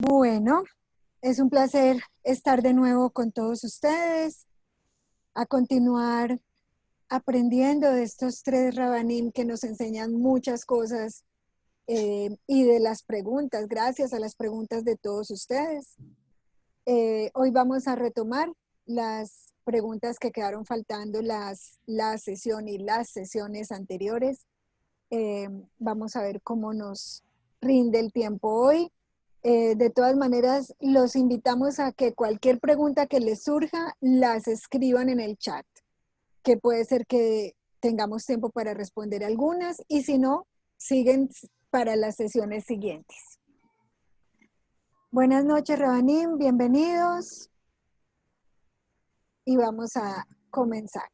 Bueno, es un placer estar de nuevo con todos ustedes, a continuar aprendiendo de estos tres Rabanim que nos enseñan muchas cosas y de las preguntas, gracias a las preguntas de todos ustedes. Hoy vamos a retomar las preguntas que quedaron faltando la sesión y las sesiones anteriores. Vamos a ver cómo nos rinde el tiempo hoy. De todas maneras, los invitamos a que cualquier pregunta que les surja, las escriban en el chat, que puede ser que tengamos tiempo para responder algunas y si no, siguen para las sesiones siguientes. Buenas noches, Rabanim, bienvenidos y vamos a comenzar.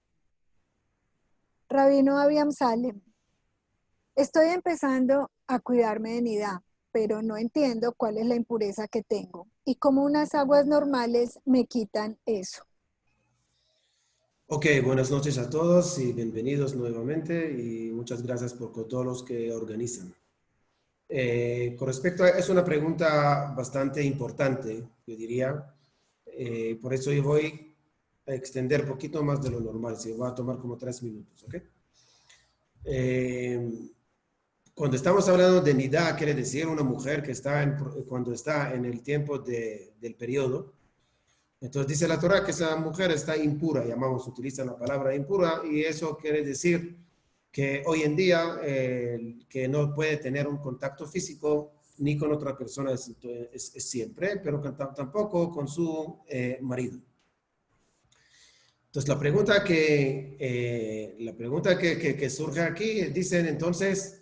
Rabino Aviam Salem, estoy empezando a cuidarme de Nidá, pero no entiendo cuál es la impureza que tengo y cómo unas aguas normales me quitan eso. Ok, buenas noches a todos y bienvenidos nuevamente y muchas gracias por todos los que organizan. Con respecto a, es una pregunta bastante importante, yo diría, por eso yo voy a extender un poquito más de lo normal, se va a tomar como 3 minutos, ¿ok? Cuando estamos hablando de nidá, quiere decir una mujer que está cuando está en el tiempo del periodo. Entonces dice la Torah que esa mujer está impura, utiliza la palabra impura, y eso quiere decir que hoy en día que no puede tener un contacto físico ni con otra persona es siempre, pero tampoco con su marido. Entonces la pregunta que surge aquí, dicen entonces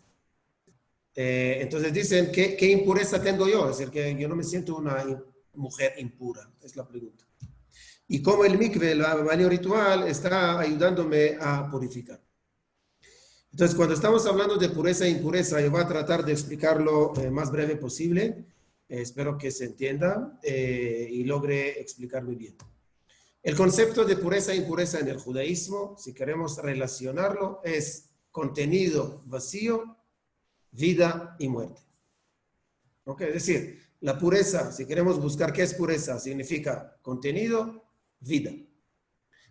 dicen, ¿qué impureza tengo yo? Es decir, que yo no me siento una mujer impura, es la pregunta. Y cómo el mikve, el baño ritual, está ayudándome a purificar. Entonces, cuando estamos hablando de pureza e impureza, yo voy a tratar de explicarlo más breve posible. Espero que se entienda y logre explicarlo bien. El concepto de pureza e impureza en el judaísmo, si queremos relacionarlo, es contenido vacío, vida y muerte. ¿Ok? Es decir, la pureza, si queremos buscar qué es pureza, significa contenido, vida.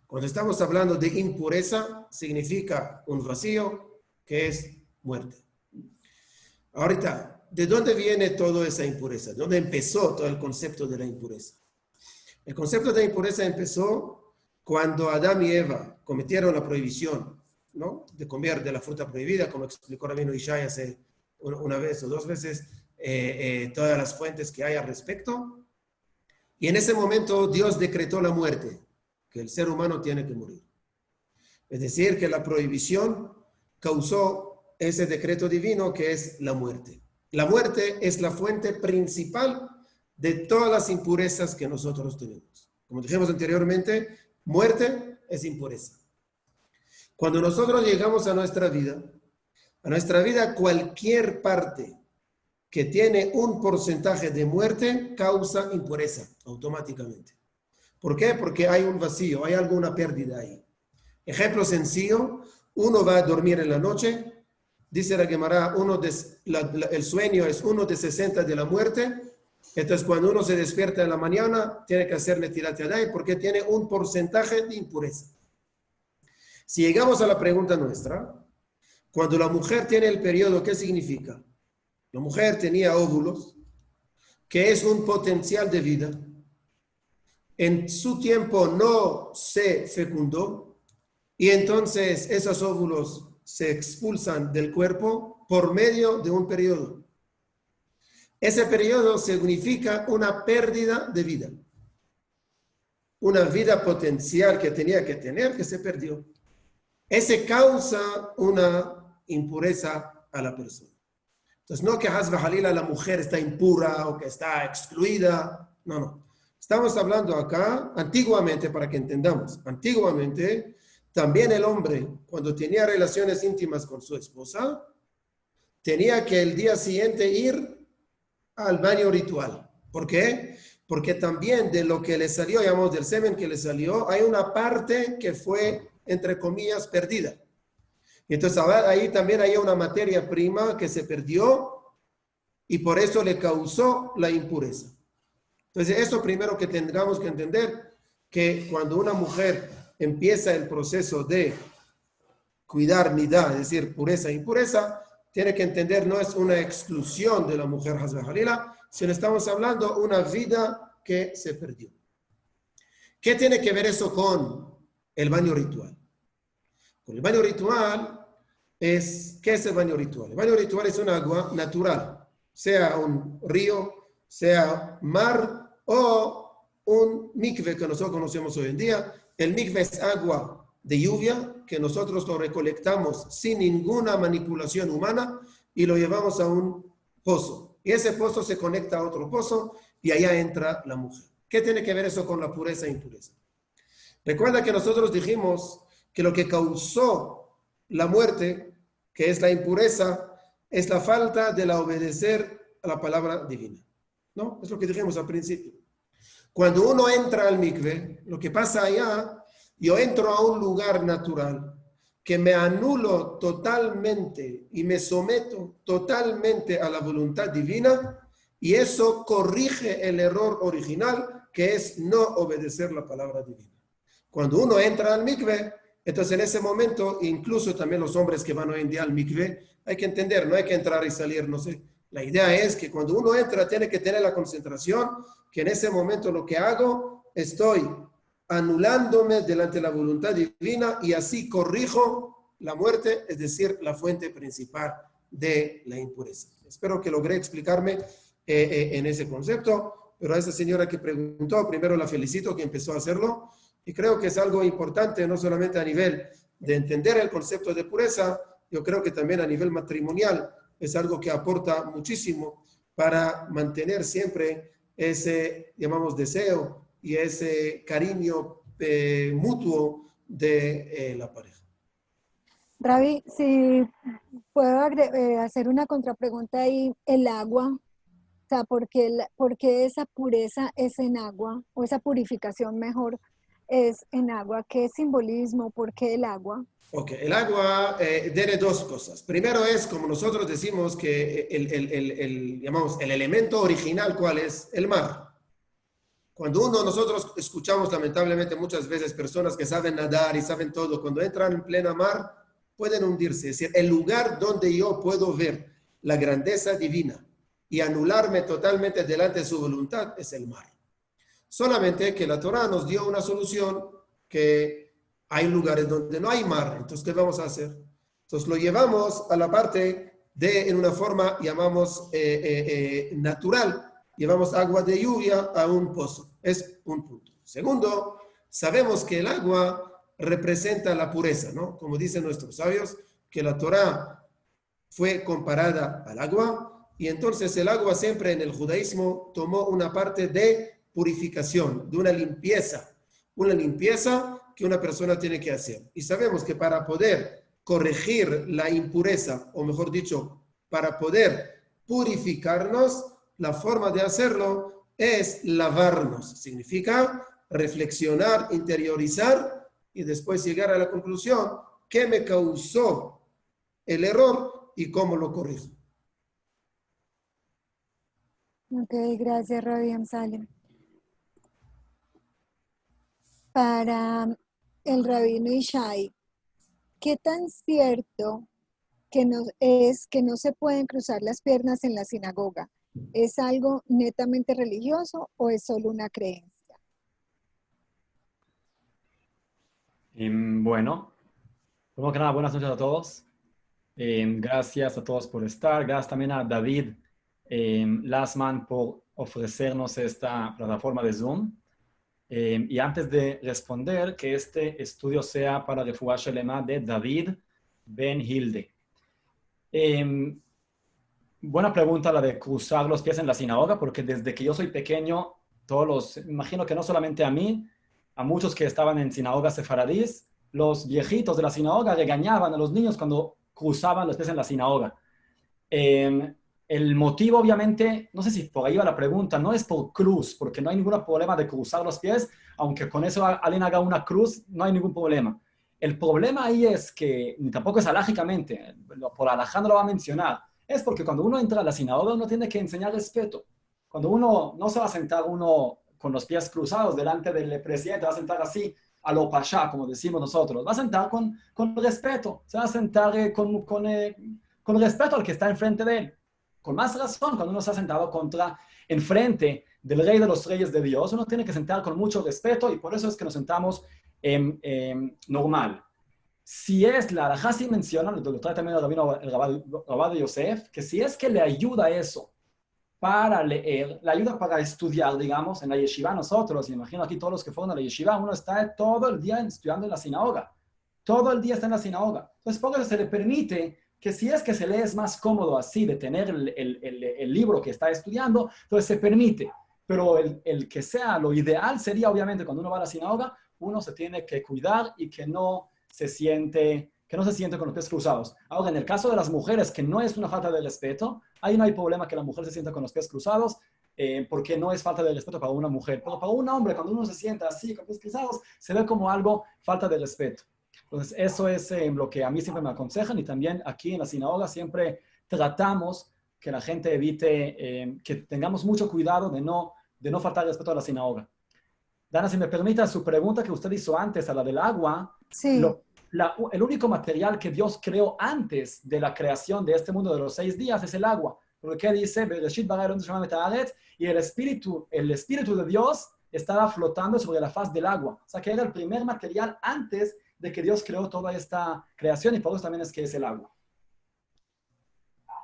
Cuando estamos hablando de impureza, significa un vacío que es muerte. Ahorita, ¿de dónde viene toda esa impureza? ¿De dónde empezó todo el concepto de la impureza? El concepto de impureza empezó cuando Adán y Eva cometieron la prohibición, ¿no?, de comer de la fruta prohibida, como explicó Rabino Ishai hace una vez o 2 veces, todas las fuentes que hay al respecto. Y en ese momento Dios decretó la muerte, que el ser humano tiene que morir. Es decir, que la prohibición causó ese decreto divino que es la muerte. La muerte es la fuente principal de todas las impurezas que nosotros tenemos. Como dijimos anteriormente, muerte es impureza. Cuando nosotros llegamos a nuestra vida cualquier parte que tiene un porcentaje de muerte causa impureza automáticamente. ¿Por qué? Porque hay un vacío, hay alguna pérdida ahí. Ejemplo sencillo, uno va a dormir en la noche, dice la Gemara, el sueño es 1 de 60 de la muerte, entonces cuando uno se despierta en la mañana, tiene que hacer Netilat Yadayim porque tiene un porcentaje de impureza. Si llegamos a la pregunta nuestra, cuando la mujer tiene el periodo, ¿qué significa? La mujer tenía óvulos, que es un potencial de vida. En su tiempo no se fecundó y entonces esos óvulos se expulsan del cuerpo por medio de un periodo. Ese periodo significa una pérdida de vida. Una vida potencial que tenía que tener que se perdió. Ese causa una impureza a la persona. Entonces, no que Hasba Jalila la mujer está impura o que está excluida. No. Estamos hablando acá, antiguamente, para que entendamos, antiguamente, también el hombre, cuando tenía relaciones íntimas con su esposa, tenía que el día siguiente ir al baño ritual. ¿Por qué? Porque también de lo que le salió, llamamos del semen que le salió, hay una parte que fue, entre comillas, perdida. Y entonces ahí también hay una materia prima que se perdió y por eso le causó la impureza. Entonces, eso primero que tengamos que entender, que cuando una mujer empieza el proceso de cuidar nidá, es decir, pureza e impureza, tiene que entender, no es una exclusión de la mujer Hazbe Jalila, sino estamos hablando de una vida que se perdió. ¿Qué tiene que ver eso con el baño ritual? Con el baño ritual ¿qué es el baño ritual? El baño ritual es un agua natural, sea un río, sea mar o un mikve que nosotros conocemos hoy en día. El mikve es agua de lluvia que nosotros lo recolectamos sin ninguna manipulación humana y lo llevamos a un pozo. Y ese pozo se conecta a otro pozo y allá entra la mujer. ¿Qué tiene que ver eso con la pureza e impureza? Recuerda que nosotros dijimos que lo que causó la muerte, que es la impureza, es la falta de la obedecer a la palabra divina. ¿No? Es lo que dijimos al principio. Cuando uno entra al mikve, lo que pasa allá, yo entro a un lugar natural que me anulo totalmente y me someto totalmente a la voluntad divina y eso corrige el error original que es no obedecer la palabra divina. Cuando uno entra al mikve, entonces en ese momento, incluso también los hombres que van hoy en día al mikve, hay que entender, no hay que entrar y salir, no sé. La idea es que cuando uno entra tiene que tener la concentración, que en ese momento lo que hago, estoy anulándome delante de la voluntad divina y así corrijo la muerte, es decir, la fuente principal de la impureza. Espero que logré explicarme en ese concepto, pero a esa señora que preguntó, primero la felicito que empezó a hacerlo y creo que es algo importante, no solamente a nivel de entender el concepto de pureza, yo creo que también a nivel matrimonial es algo que aporta muchísimo para mantener siempre ese, llamamos, deseo y ese cariño mutuo de la pareja. Ravi, si puedo hacer una contrapregunta ahí, el agua, o sea, ¿por qué esa pureza es en agua, o esa purificación mejor es en agua? ¿Qué simbolismo? ¿Por qué el agua? Ok, el agua tiene dos cosas. Primero es, como nosotros decimos, que llamamos, el elemento original, ¿cuál es? El mar. Cuando nosotros escuchamos lamentablemente muchas veces personas que saben nadar y saben todo, cuando entran en plena mar pueden hundirse. Es decir, el lugar donde yo puedo ver la grandeza divina y anularme totalmente delante de su voluntad es el mar. Solamente que la Torah nos dio una solución que hay lugares donde no hay mar. Entonces, ¿qué vamos a hacer? Entonces, lo llevamos a la parte en una forma, llamamos natural. Llevamos agua de lluvia a un pozo. Es un punto. Segundo, sabemos que el agua representa la pureza, ¿no? Como dicen nuestros sabios, que la Torah fue comparada al agua y entonces el agua siempre en el judaísmo tomó una parte de purificación, de una limpieza que una persona tiene que hacer. Y sabemos que para poder corregir la impureza, o mejor dicho, para poder purificarnos, la forma de hacerlo es lavarnos. Significa reflexionar, interiorizar y después llegar a la conclusión qué me causó el error y cómo lo corrijo. Ok, gracias, Ravi Amsalem. Para el rabino Ishai, ¿qué tan cierto que no se pueden cruzar las piernas en la sinagoga? ¿Es algo netamente religioso o es solo una creencia? Bueno, primero que nada, buenas noches a todos. Gracias a todos por estar. Gracias también a David Lassman por ofrecernos esta plataforma de Zoom. Y antes de responder, que este estudio sea para Refuá Shelema de David Ben Hilde. Buena pregunta la de cruzar los pies en la sinagoga, porque desde que yo soy pequeño, imagino que no solamente a mí, a muchos que estaban en sinagogas sefaradís, los viejitos de la sinagoga regañaban a los niños cuando cruzaban los pies en la sinagoga. El motivo, obviamente, no sé si por ahí va la pregunta, no es por cruz, porque no hay ningún problema de cruzar los pies, aunque con eso alguien haga una cruz, no hay ningún problema. El problema ahí es que, ni tampoco es alágicamente, por alajá no lo va a mencionar, es porque cuando uno entra a la sinagoga uno tiene que enseñar respeto. Cuando uno no se va a sentar uno con los pies cruzados delante del presidente, va a sentar así a lo pachá, como decimos nosotros. Va a sentar con respeto, se va a sentar con respeto al que está enfrente de él. Con más razón, cuando uno se ha sentado enfrente del rey de los reyes de Dios, uno tiene que sentar con mucho respeto y por eso es que nos sentamos normal. Si es la alajá, sí menciona, lo trae también el Rabbi Yosef, que si es que le ayuda eso para leer, le ayuda para estudiar, digamos, en la yeshiva nosotros, y imagino aquí todos los que fueron a la yeshiva, uno está todo el día estudiando en la sinagoga, todo el día está en la sinagoga. Entonces, por eso se le permite que si es que se le es más cómodo así de tener el libro que está estudiando, entonces se permite. Pero el que sea, lo ideal sería, obviamente, cuando uno va a la sinagoga, uno se tiene que cuidar y que no se siente con los pies cruzados. Ahora, en el caso de las mujeres, que no es una falta de respeto, ahí no hay problema que la mujer se sienta con los pies cruzados, porque no es falta de respeto para una mujer. Pero para un hombre, cuando uno se sienta así, con los pies cruzados, se ve como algo falta de respeto. Entonces, eso es lo que a mí siempre me aconsejan y también aquí en la sinagoga siempre tratamos que la gente evite, que tengamos mucho cuidado de no faltar respeto a la sinagoga. Dana, si me permite, su pregunta que usted hizo antes, a la del agua, Sí, el único material que Dios creó antes de la creación de este mundo de los 6 días es el agua. Porque dice, y el espíritu de Dios estaba flotando sobre la faz del agua. O sea, que era el primer material antes de que Dios creó toda esta creación y por eso también es que es el agua.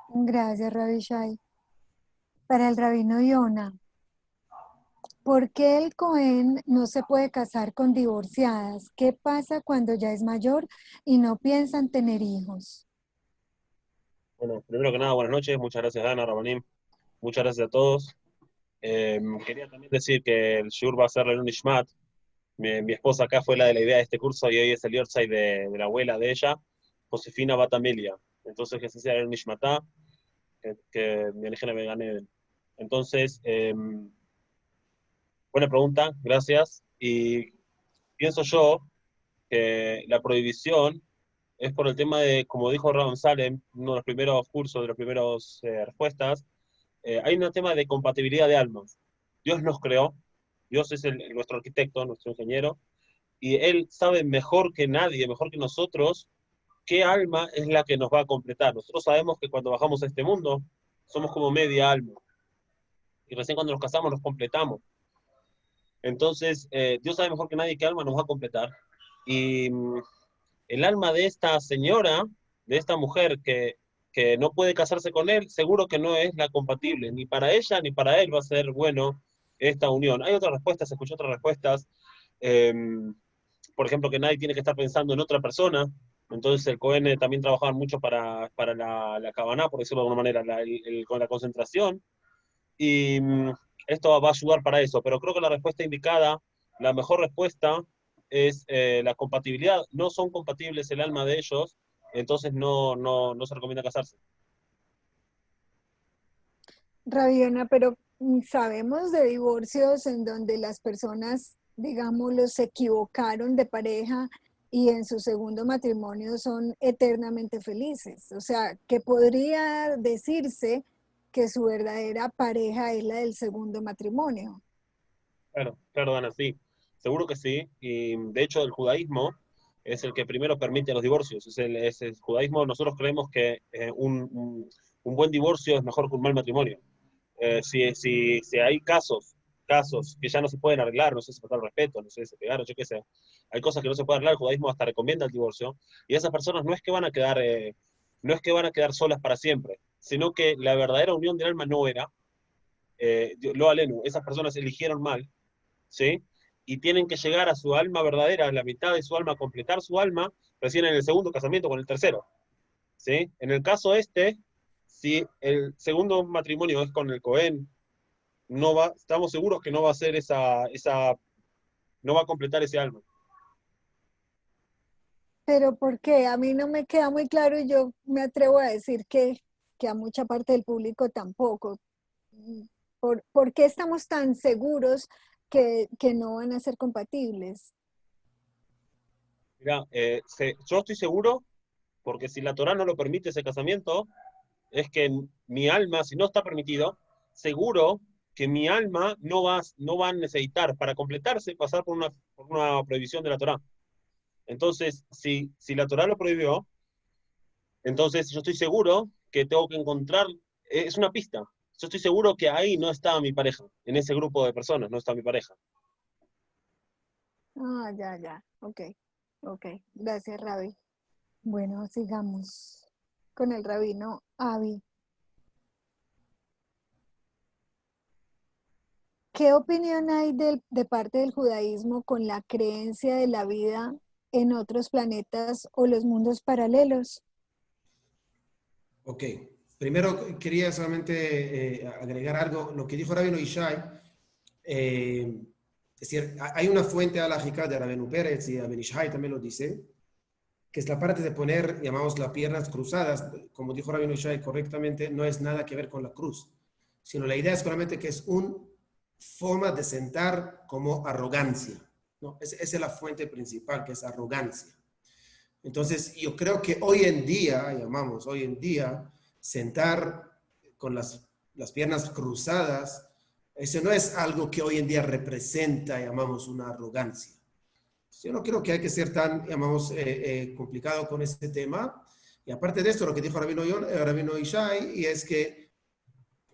gracias, Rabbi Shai. Para el rabino Yona, ¿por qué el Cohen no se puede casar con divorciadas? ¿Qué pasa cuando ya es mayor y no piensan tener hijos? Bueno, primero que nada, buenas noches. Muchas gracias, Dana, Rabanim. Muchas gracias a todos. Quería también decir que el Shur va a ser el Nishmat. Mi esposa acá fue la de la idea de este curso y hoy es el Yortzai de la abuela de ella, Josefina Batamilia. Entonces, que se sea el Nishmatá, que mi alejena me gane. Entonces, buena pregunta, gracias. Y pienso yo que la prohibición es por el tema de, como dijo Ron Salem, uno de los primeros cursos, de las primeras respuestas, hay un tema de compatibilidad de almas. Dios nos creó, Dios es nuestro arquitecto, nuestro ingeniero, y Él sabe mejor que nadie, mejor que nosotros, qué alma es la que nos va a completar. Nosotros sabemos que cuando bajamos a este mundo, somos como media alma, y recién cuando nos casamos nos completamos. Entonces, Dios sabe mejor que nadie qué alma nos va a completar. Y el alma de esta señora, de esta mujer que no puede casarse con él, seguro que no es la compatible, ni para ella ni para él va a ser bueno esta unión. Hay otras respuestas, escuché otras respuestas, eh, por ejemplo, que nadie tiene que estar pensando en otra persona, entonces el Cohen también trabajaba mucho para la Kavaná, por decirlo de alguna manera, con la concentración, y esto va a ayudar para eso, pero creo que la respuesta indicada, la mejor respuesta es la compatibilidad. No son compatibles el alma de ellos, entonces no se recomienda casarse. Rabiona, pero sabemos de divorcios en donde las personas, digámoslo, se equivocaron de pareja y en su segundo matrimonio son eternamente felices. O sea, que podría decirse que su verdadera pareja es la del segundo matrimonio. Claro, claro, Dana, sí. Seguro que sí. Y de hecho el judaísmo es el que primero permite los divorcios. Es el judaísmo, nosotros creemos que un buen divorcio es mejor que un mal matrimonio. Si hay casos que ya no se pueden arreglar, no sé si falta el respeto, no sé si se pegaron, yo qué sé, hay cosas que no se pueden arreglar, el judaísmo hasta recomienda el divorcio, y esas personas no es que van a quedar, no es que van a quedar solas para siempre, sino que la verdadera unión del alma no era, lo alenu, esas personas eligieron mal, ¿sí? Y tienen que llegar a su alma verdadera, a la mitad de su alma, completar su alma, recién en el segundo casamiento con el tercero, ¿sí? En el caso este, si el segundo matrimonio es con el Cohen, estamos seguros que no va a ser no va a completar ese alma. Pero ¿por qué? A mí no me queda muy claro y yo me atrevo a decir que a mucha parte del público tampoco. ¿Por qué estamos tan seguros que no van a ser compatibles? Mira, yo estoy seguro, porque si la Torah no lo permite ese casamiento, es que mi alma, si no está permitido, seguro que mi alma no va a necesitar para completarse pasar por una prohibición de la Torá. Entonces, si la Torá lo prohibió, entonces yo estoy seguro que tengo que encontrar, es una pista. Yo estoy seguro que ahí no está mi pareja, en ese grupo de personas no está mi pareja. Ah, ya, ya. Ok, ok. Gracias, Ravi. Bueno, sigamos con el rabino Avi. ¿Qué opinión hay de parte del judaísmo con la creencia de la vida en otros planetas o los mundos paralelos? Ok, primero quería solamente agregar algo, lo que dijo Rabino Ishai, es decir, hay una fuente alágica de Rabenu Pérez y Rabenu Ishai también lo dice, que es la parte de poner, llamamos las piernas cruzadas, como dijo Rabinu Ishai correctamente, no es nada que ver con la cruz, sino la idea es solamente que es una forma de sentar como arrogancia, ¿no? Esa es la fuente principal, que es arrogancia. Entonces, yo creo que hoy en día, llamamos hoy en día, sentar con las piernas cruzadas, eso no es algo que hoy en día representa, llamamos, una arrogancia. Yo no creo que hay que ser tan, llamamos, complicado con este tema. Y aparte de esto, lo que dijo Rabino Ishai, y es que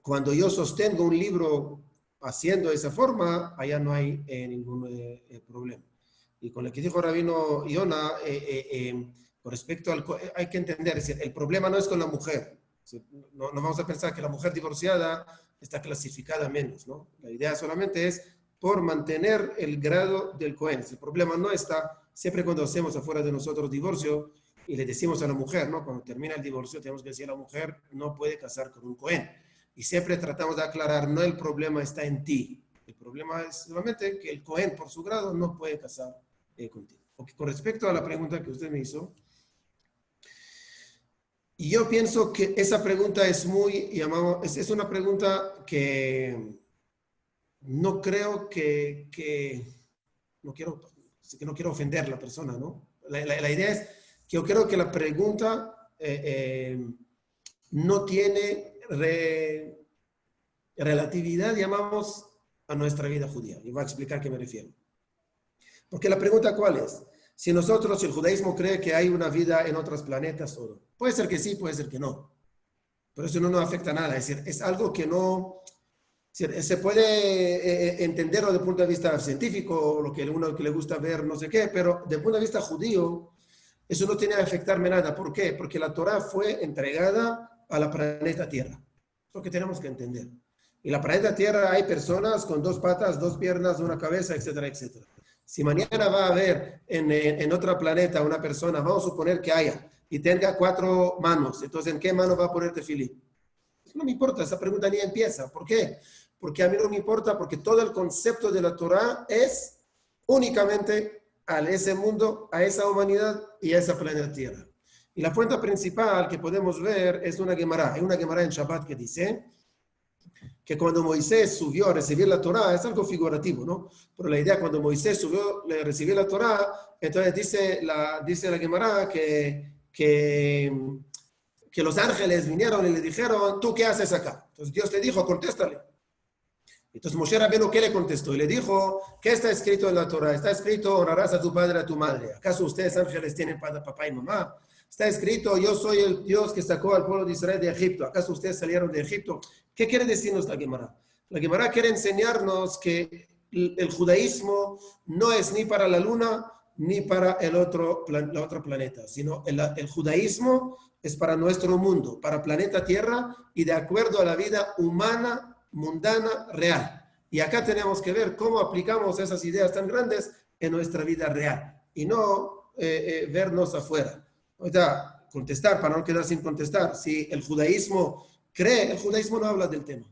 cuando yo sostengo un libro haciendo esa forma, allá no hay ningún problema. Y con lo que dijo Rabino Yona, con respecto al... Hay que entender, es decir, el problema no es con la mujer. No vamos a pensar que la mujer divorciada está clasificada menos, ¿no? La idea solamente es por mantener el grado del Cohen. El problema no está siempre cuando hacemos afuera de nosotros divorcio y le decimos a la mujer, ¿no? Cuando termina el divorcio tenemos que decir a la mujer no puede casar con un Cohen. Y siempre tratamos de aclarar, no el problema está en ti. El problema es solamente que el Cohen por su grado no puede casar contigo. Okay. Con respecto a la pregunta que usted me hizo, y yo pienso que esa pregunta es es una pregunta que no creo que no quiero ofender a la persona, ¿no? La idea es que yo creo que la pregunta no tiene relatividad, llamamos, a nuestra vida judía. Y voy a explicar a qué me refiero. Porque la pregunta, ¿cuál es? Si el judaísmo cree que hay una vida en otros planetas o no. Puede ser que sí, puede ser que no. Pero eso no nos afecta nada. Es decir, es algo que no... Se puede entender desde el punto de vista científico, lo que uno que le gusta ver, no sé qué, pero desde el punto de vista judío, eso no tiene que afectarme nada. ¿Por qué? Porque la Torah fue entregada a la planeta Tierra. Es lo que tenemos que entender. Y la planeta Tierra hay personas con 2 patas, 2 piernas, una cabeza, etcétera, etcétera. Si mañana va a haber en otro planeta una persona, vamos a suponer que haya, y tenga 4 manos, entonces ¿en qué mano va a poner tefilín? No me importa, esa pregunta ni empieza. ¿Por qué? Porque a mí no me importa, porque todo el concepto de la Torah es únicamente a ese mundo, a esa humanidad y a esa planeta Tierra. Y la fuente principal que podemos ver es una Gemara. Hay una Gemara en Shabbat que dice que cuando Moisés subió a recibir la Torah, es algo figurativo, ¿no? Pero la idea, cuando Moisés subió a recibir la Torah, entonces dice la Gemara que los ángeles vinieron y le dijeron, ¿tú qué haces acá? Entonces Dios le dijo, contéstale. Entonces Moshe Rabbeinu, ¿qué le contestó? Y le dijo, ¿qué está escrito en la Torah? Está escrito, honrarás a tu padre y a tu madre. ¿Acaso ustedes ángeles tienen papá y mamá? Está escrito, yo soy el Dios que sacó al pueblo de Israel de Egipto. ¿Acaso ustedes salieron de Egipto? ¿Qué quiere decirnos la Gemara? La Gemara quiere enseñarnos que el judaísmo no es ni para la luna ni para el otro planeta, sino el judaísmo es para nuestro mundo, para planeta Tierra y de acuerdo a la vida humana, mundana, real. Y acá tenemos que ver cómo aplicamos esas ideas tan grandes en nuestra vida real y no vernos afuera. Ahorita, contestar, para no quedar sin contestar, si el judaísmo cree, el judaísmo no habla del tema.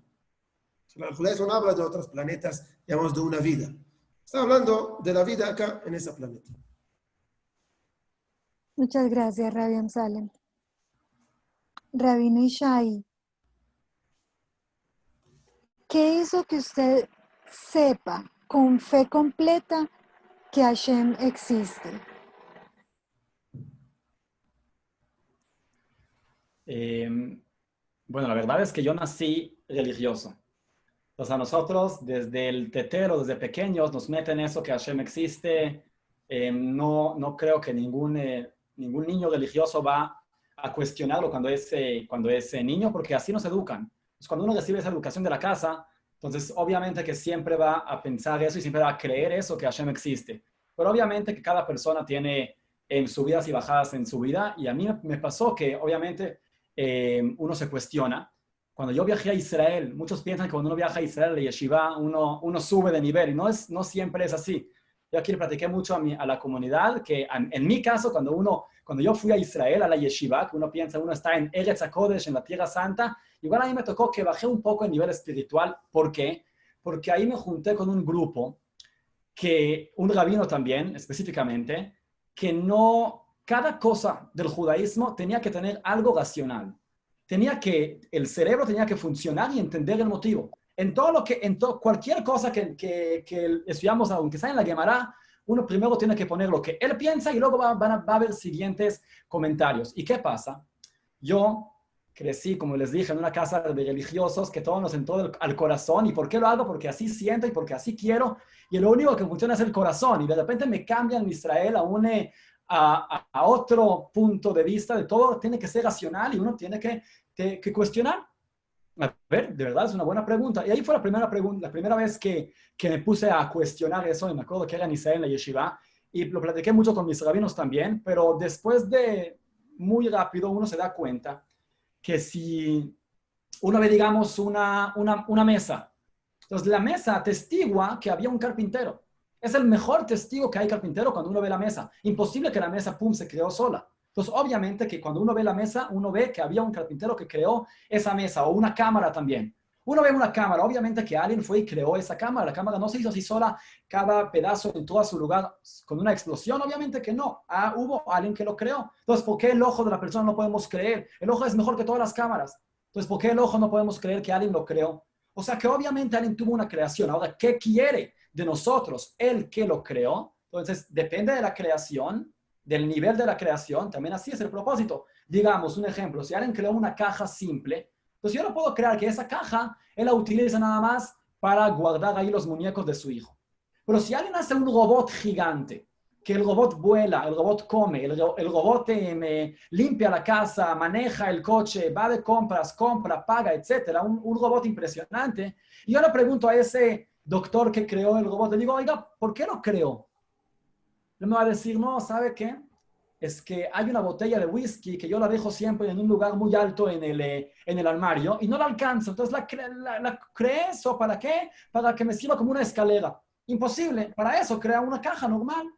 El judaísmo no habla de otros planetas, digamos, de una vida. Está hablando de la vida acá en ese planeta. Muchas gracias, Rabbi Amsalem. Rabino Ishai, ¿qué hizo que usted sepa con fe completa que Hashem existe? Bueno, la verdad es que yo nací religioso. Entonces a nosotros, desde el tetero, desde pequeños, nos meten eso que Hashem existe. No creo que ningún niño religioso va a cuestionarlo cuando es niño, porque así nos educan. Entonces, cuando uno recibe esa educación de la casa, entonces obviamente que siempre va a pensar eso y siempre va a creer eso, que Hashem existe. Pero obviamente que cada persona tiene subidas y bajadas en su vida, y a mí me pasó que obviamente uno se cuestiona. Cuando yo viajé a Israel, muchos piensan que cuando uno viaja a Israel, de Yeshiva, uno sube de nivel, y no siempre es así. Yo aquí le platiqué mucho a la comunidad que en mi caso, cuando yo fui a Israel, a la Yeshiva, que uno piensa, uno está en Eretz HaKodesh, en la Tierra Santa, igual a mí me tocó que bajé un poco el nivel espiritual. ¿Por qué? Porque ahí me junté con un grupo, un rabino también, específicamente, que cada cosa del judaísmo tenía que tener algo racional. El cerebro tenía que funcionar y entender el motivo. Cualquier cosa que estudiamos, aunque sea en la Gemara, uno primero tiene que poner lo que él piensa y luego va a haber siguientes comentarios. ¿Y qué pasa? Yo crecí, como les dije, en una casa de religiosos que todo nos entró al corazón. ¿Y por qué lo hago? Porque así siento y porque así quiero. Y lo único que funciona es el corazón. Y de repente me cambian en Israel a otro punto de vista de todo. Tiene que ser racional y uno tiene que cuestionar. A ver, de verdad es una buena pregunta. Y ahí fue la primera vez que me puse a cuestionar eso. Y me acuerdo que era en Israel, en la yeshiva. Y lo platiqué mucho con mis rabinos también. Pero después muy rápido, uno se da cuenta que si uno ve, digamos, una mesa, entonces la mesa atestigua que había un carpintero. Es el mejor testigo que hay carpintero cuando uno ve la mesa. Imposible que la mesa, pum, se creó sola. Entonces, obviamente que cuando uno ve la mesa, uno ve que había un carpintero que creó esa mesa, o una cámara también. Uno ve una cámara, obviamente que alguien fue y creó esa cámara. La cámara no se hizo así sola, cada pedazo entró a su lugar con una explosión. Obviamente que no. Hubo alguien que lo creó. Entonces, ¿por qué el ojo de la persona no podemos creer? El ojo es mejor que todas las cámaras. Entonces, ¿por qué el ojo no podemos creer que alguien lo creó? O sea que obviamente alguien tuvo una creación. Ahora, ¿qué quiere de nosotros el que lo creó? Entonces, depende de la creación, del nivel de la creación, también así es el propósito. Digamos, un ejemplo, si alguien creó una caja simple, entonces yo no puedo creer que esa caja él la utiliza nada más para guardar ahí los muñecos de su hijo. Pero si alguien hace un robot gigante, que el robot vuela, el robot come, el robot limpia la casa, maneja el coche, va de compras, compra, paga, etcétera, un robot impresionante, y yo le pregunto a ese doctor que creó el robot, le digo, oiga, ¿por qué lo creó? Él me va a decir, no, ¿sabe qué? Es que hay una botella de whisky que yo la dejo siempre en un lugar muy alto en el armario y no la alcanzo. Entonces la creé eso, ¿para qué? Para que me sirva como una escalera. Imposible. Para eso crea una caja normal.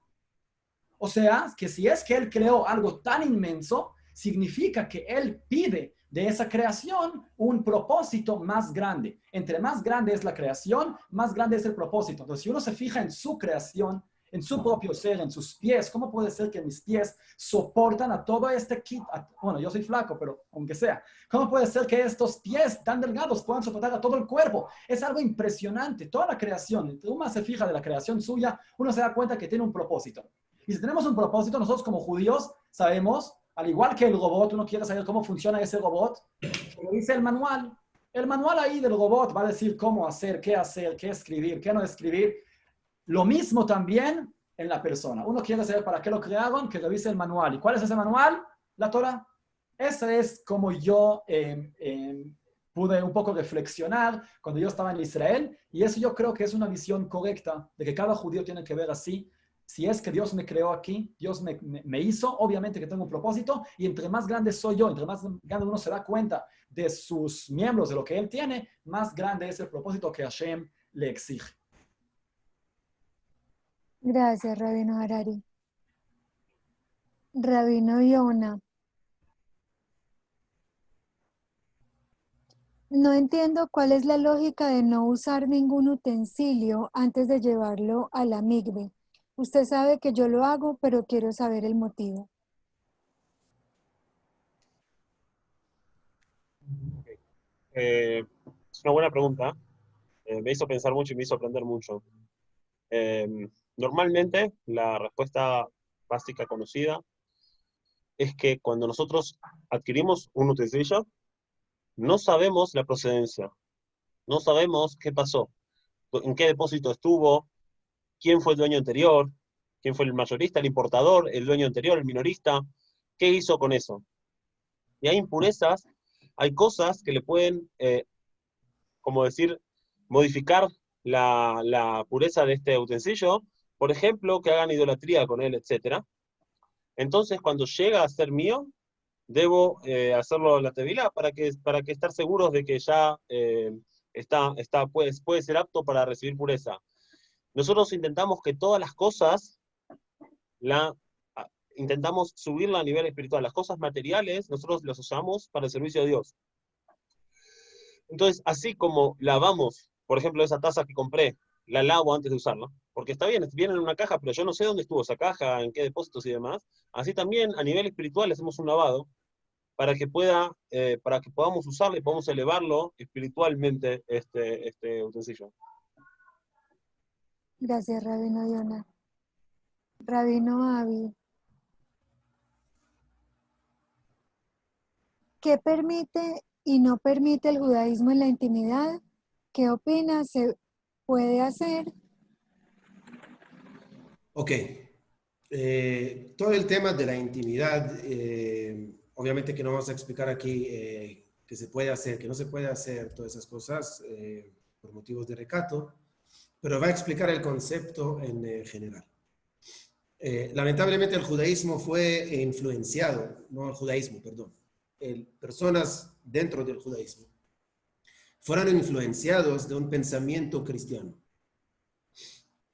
O sea, que si es que él creó algo tan inmenso, significa que él pide de esa creación un propósito más grande. Entre más grande es la creación, más grande es el propósito. Entonces, si uno se fija en su creación, en su propio ser, en sus pies, ¿cómo puede ser que mis pies soportan a todo este kit? Bueno, yo soy flaco, pero aunque sea. ¿Cómo puede ser que estos pies tan delgados puedan soportar a todo el cuerpo? Es algo impresionante. Toda la creación, entre uno se fija de la creación suya, uno se da cuenta que tiene un propósito. Y si tenemos un propósito, nosotros como judíos sabemos, al igual que el robot, uno quiere saber cómo funciona ese robot, como dice el manual. El manual ahí del robot va a decir cómo hacer, qué escribir, qué no escribir. Lo mismo también en la persona. Uno quiere saber para qué lo crearon, que revise el manual. ¿Y cuál es ese manual? La Torah. Ese es como yo pude un poco reflexionar cuando yo estaba en Israel, y eso yo creo que es una visión correcta de que cada judío tiene que ver así. Si es que Dios me creó aquí, Dios me hizo, obviamente que tengo un propósito, y entre más grande soy yo, entre más grande uno se da cuenta de sus miembros, de lo que él tiene, más grande es el propósito que Hashem le exige. Gracias, Rabino Harari. Rabino Yona. No entiendo cuál es la lógica de no usar ningún utensilio antes de llevarlo a la migbe. Usted sabe que yo lo hago, pero quiero saber el motivo. Es una buena pregunta. Me hizo pensar mucho y me hizo aprender mucho. Eh, Normalmente, la respuesta básica conocida es que cuando nosotros adquirimos un utensilio, no sabemos la procedencia. No sabemos qué pasó, en qué depósito estuvo, quién fue el dueño anterior, quién fue el mayorista, el importador, el dueño anterior, el minorista, qué hizo con eso. Y hay impurezas, hay cosas que le pueden, como decir, modificar la pureza de este utensilio, por ejemplo, que hagan idolatría con él, etc. Entonces, cuando llega a ser mío, debo hacerlo en la tevilá para que estar seguros de que ya puede ser apto para recibir pureza. Nosotros intentamos que todas las cosas, intentamos subirla a nivel espiritual. Las cosas materiales, nosotros las usamos para el servicio de Dios. Entonces, así como lavamos, por ejemplo, esa taza que compré, la lavo antes de usarla, porque está bien, viene en una caja, pero yo no sé dónde estuvo esa caja, en qué depósitos y demás. Así también, a nivel espiritual, hacemos un lavado para que podamos usarlo y podamos elevarlo espiritualmente este utensilio. Gracias, Rabino Yona. Rabino Avi, ¿qué permite y no permite el judaísmo en la intimidad? ¿Qué opina se puede hacer? Ok. Todo el tema de la intimidad, obviamente que no vamos a explicar aquí qué se puede hacer, qué no se puede hacer, todas esas cosas por motivos de recato, pero va a explicar el concepto en general. Lamentablemente el judaísmo fue influenciado, no el judaísmo, perdón, personas dentro del judaísmo fueron influenciados de un pensamiento cristiano.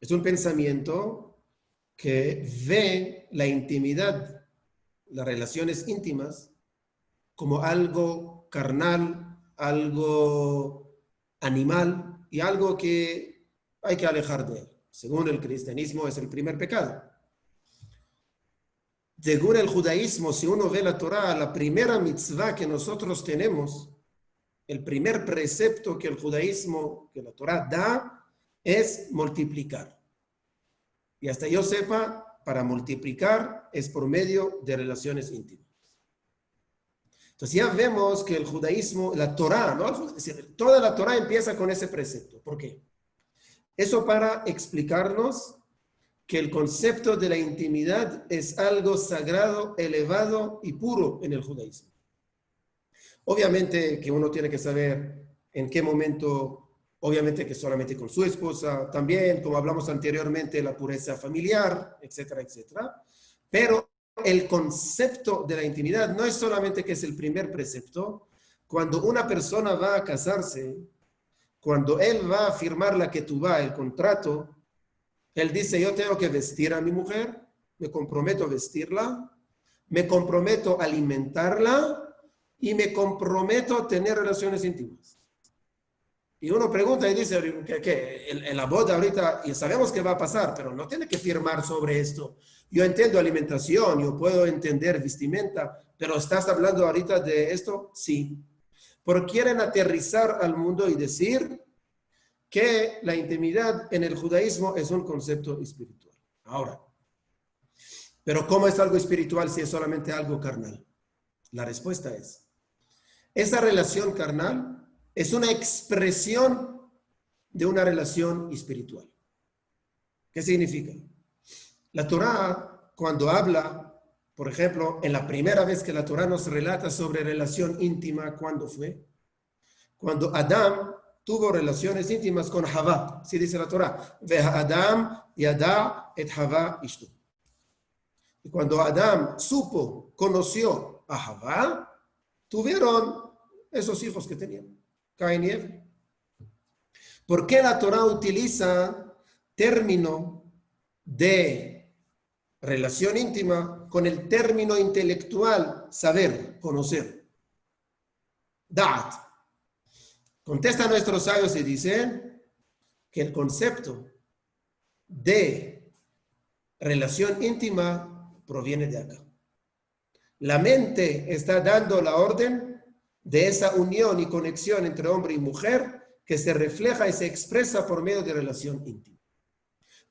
Es un pensamiento que ve la intimidad, las relaciones íntimas, como algo carnal, algo animal y algo que hay que alejar de él. Según el cristianismo es el primer pecado. Según el judaísmo, si uno ve la Torá, la primera mitzvah que nosotros tenemos, el primer precepto que el judaísmo, que la Torá da, es multiplicar. Y hasta yo sepa, para multiplicar es por medio de relaciones íntimas. Entonces ya vemos que el judaísmo, la Torá, ¿no? Es decir, toda la Torá empieza con ese precepto. ¿Por qué? Eso para explicarnos que el concepto de la intimidad es algo sagrado, elevado y puro en el judaísmo. Obviamente que uno tiene que saber en qué momento, obviamente que solamente con su esposa, también, como hablamos anteriormente, la pureza familiar, etcétera, etcétera. Pero el concepto de la intimidad no es solamente que es el primer precepto. Cuando una persona va a casarse, cuando él va a firmar la ketubá, el contrato, él dice, yo tengo que vestir a mi mujer, me comprometo a vestirla, me comprometo a alimentarla y me comprometo a tener relaciones íntimas. Y uno pregunta y dice que en la boda ahorita, y sabemos que va a pasar, pero no tiene que firmar sobre esto. Yo entiendo alimentación, yo puedo entender vestimenta, pero ¿estás hablando ahorita de esto? Sí. Porque quieren aterrizar al mundo y decir que la intimidad en el judaísmo es un concepto espiritual. Ahora, ¿pero cómo es algo espiritual si es solamente algo carnal? La respuesta es, esa relación carnal es una expresión de una relación espiritual. ¿Qué significa? La Torá, cuando habla, por ejemplo, en la primera vez que la Torá nos relata sobre relación íntima, ¿cuándo fue? Cuando Adán tuvo relaciones íntimas con Javá. Así dice la Torá. Veja Adam yada et Javá ishtu. Y cuando Adán conoció a Javá, tuvieron esos hijos que tenían, Caín y Eva. ¿Por qué la Torá utiliza término de relación íntima con el término intelectual saber, conocer? Da'at. Contestan nuestros sabios y dicen que el concepto de relación íntima proviene de acá. La mente está dando la orden de esa unión y conexión entre hombre y mujer que se refleja y se expresa por medio de relación íntima.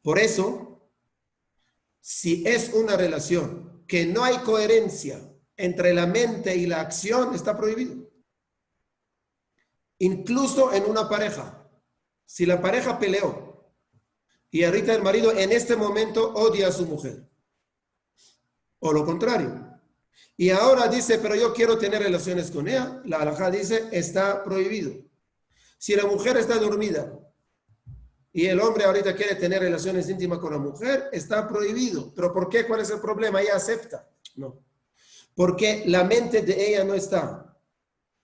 Por eso, si es una relación que no hay coherencia entre la mente y la acción, está prohibido. incluso en una pareja. Si la pareja peleó y ahorita el marido en este momento odia a su mujer, o lo contrario, y ahora dice, pero yo quiero tener relaciones con ella, la halajá dice, está prohibido. Si la mujer está dormida y el hombre ahorita quiere tener relaciones íntimas con la mujer, está prohibido. ¿Pero por qué? ¿Cuál es el problema? Ella acepta. No. Porque la mente de ella no está.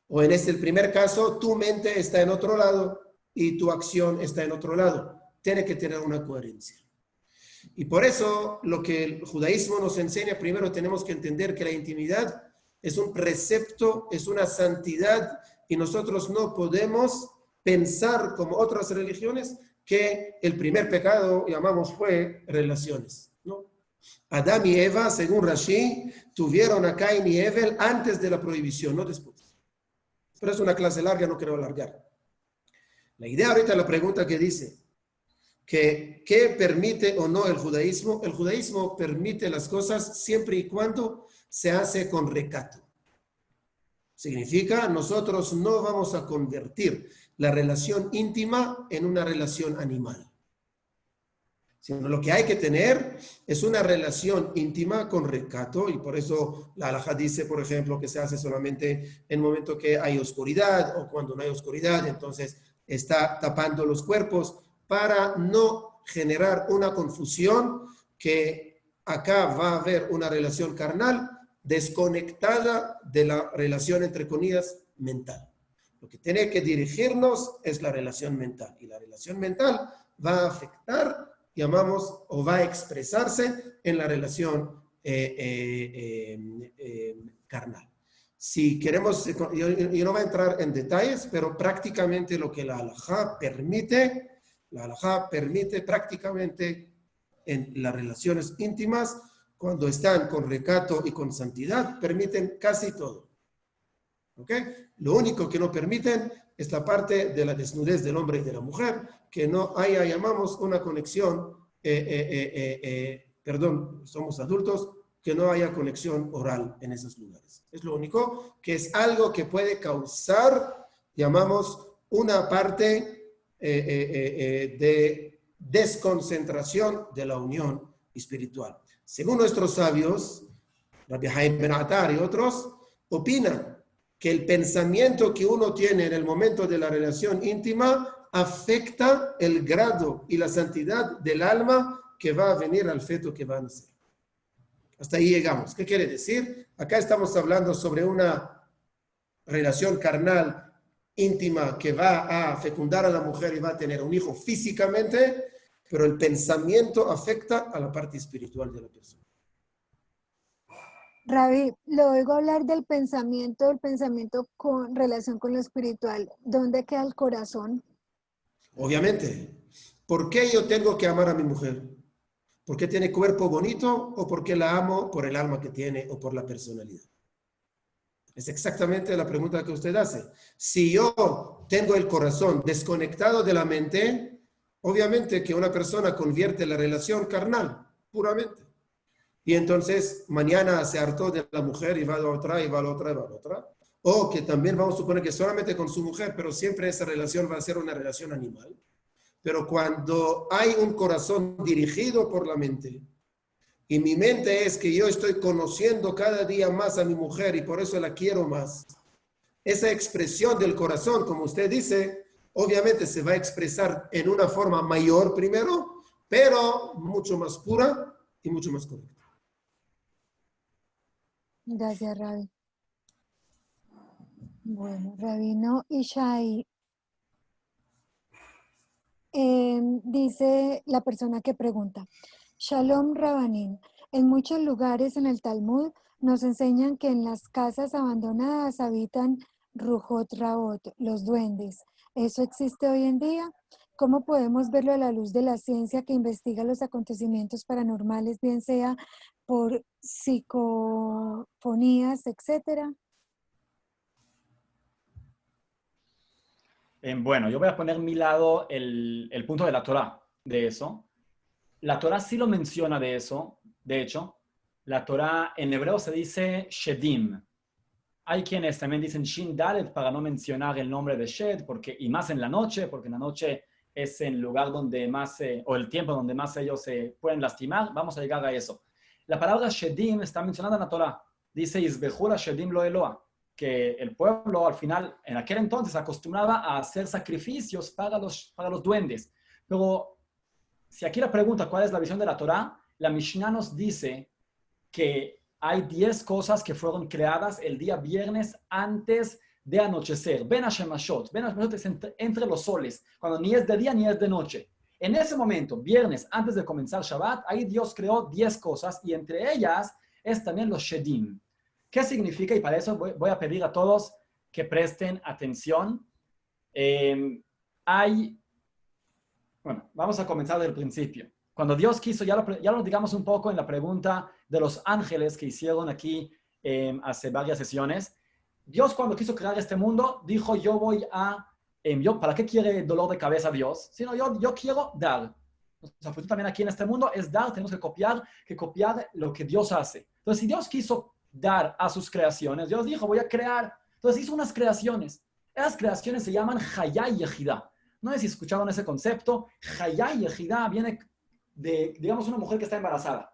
O en el primer caso, tu mente está en otro lado y tu acción está en otro lado. Tiene que tener una coherencia. Y por eso lo que el judaísmo nos enseña, primero tenemos que entender que la intimidad es un precepto, es una santidad, y nosotros no podemos pensar como otras religiones que el primer pecado, llamamos, fue relaciones, ¿no? Adán y Eva, según Rashi, tuvieron a Caín y Abel antes de la prohibición, no después. Pero es una clase larga, no quiero alargar. La idea ahorita, la pregunta que dice, que ¿qué permite o no el judaísmo? El judaísmo permite las cosas siempre y cuando se hace con recato. Significa, nosotros no vamos a convertir la relación íntima en una relación animal. Sino lo que hay que tener es una relación íntima con recato, y por eso la halajá dice, por ejemplo, que se hace solamente en el momento que hay oscuridad, o cuando no hay oscuridad, entonces está tapando los cuerpos, para no generar una confusión que acá va a haber una relación carnal desconectada de la relación, entre comillas, mental. Lo que tiene que dirigirnos es la relación mental, y la relación mental va a afectar, llamamos, o va a expresarse en la relación carnal. Si queremos, yo no voy a entrar en detalles, pero prácticamente lo que la halajá permite prácticamente en las relaciones íntimas, cuando están con recato y con santidad, permiten casi todo. ¿Ok? Lo único que no permiten es la parte de la desnudez del hombre y de la mujer, que no haya, llamamos, una conexión, somos adultos, que no haya conexión oral en esos lugares. Es lo único, que es algo que puede causar, llamamos, una parte de desconcentración de la unión espiritual. Según nuestros sabios, Rabbi Haim Ben Atar y otros, opinan que el pensamiento que uno tiene en el momento de la relación íntima afecta el grado y la santidad del alma que va a venir al feto que va a nacer. Hasta ahí llegamos. ¿Qué quiere decir? Acá estamos hablando sobre una relación carnal íntima que va a fecundar a la mujer y va a tener un hijo físicamente, pero el pensamiento afecta a la parte espiritual de la persona. Rabbi, le oigo hablar del pensamiento con relación con lo espiritual. ¿Dónde queda el corazón? Obviamente. ¿Por qué yo tengo que amar a mi mujer? ¿Porque tiene cuerpo bonito o porque la amo por el alma que tiene o por la personalidad? Es exactamente la pregunta que usted hace. Si yo tengo el corazón desconectado de la mente, obviamente que una persona convierte la relación carnal, puramente. Y entonces mañana se hartó de la mujer y va a la otra, y va a la otra, y va a la otra. O que también vamos a suponer que solamente con su mujer, pero siempre esa relación va a ser una relación animal. Pero cuando hay un corazón dirigido por la mente, y mi mente es que yo estoy conociendo cada día más a mi mujer y por eso la quiero más, esa expresión del corazón, como usted dice, obviamente se va a expresar en una forma mayor primero, pero mucho más pura y mucho más correcta. Gracias, Rabbi. Bueno, Rabino Ishai, dice la persona que pregunta, Shalom Rabanim, en muchos lugares en el Talmud nos enseñan que en las casas abandonadas habitan Rujot Raot, los duendes. ¿Eso existe hoy en día? ¿Cómo podemos verlo a la luz de la ciencia que investiga los acontecimientos paranormales, bien sea por psicofonías, etcétera? Bueno, yo voy a poner a mi lado el punto de la Torá de eso. La Torá sí lo menciona de eso. De hecho, la Torá en hebreo se dice shedim. Hay quienes también dicen Shin Dalet para no mencionar el nombre de Shed, y más en la noche, porque en la noche es el lugar donde más, o el tiempo donde más ellos se pueden lastimar. Vamos a llegar a eso. La palabra Shedim está mencionada en la Torah. Dice Izbehula Shedim lo Eloa, que el pueblo al final, en aquel entonces, acostumbraba a hacer sacrificios para los duendes. Pero si aquí la pregunta, ¿cuál es la visión de la Torah? La Mishnah nos dice que hay 10 cosas que fueron creadas el día viernes antes de anochecer. Ben Hashemashot. Ben Hashemashot es entre los soles, cuando ni es de día ni es de noche. En ese momento, viernes, antes de comenzar Shabbat, ahí Dios creó 10 cosas y entre ellas es también los Shedim. ¿Qué significa? Y para eso voy a pedir a todos que presten atención. Bueno, vamos a comenzar del principio. Cuando Dios quiso, ya lo digamos un poco en la pregunta de los ángeles que hicieron aquí hace varias sesiones. Dios cuando quiso crear este mundo, dijo ¿para qué quiere dolor de cabeza Dios? Sino yo quiero dar. Nuestra función también aquí en este mundo es dar, tenemos que copiar lo que Dios hace. Entonces, si Dios quiso dar a sus creaciones, Dios dijo, voy a crear. Entonces hizo unas creaciones. Esas creaciones se llaman Hayá y Yehidá. No sé si escucharon ese concepto. Hayá y Yehidá viene de, digamos, una mujer que está embarazada.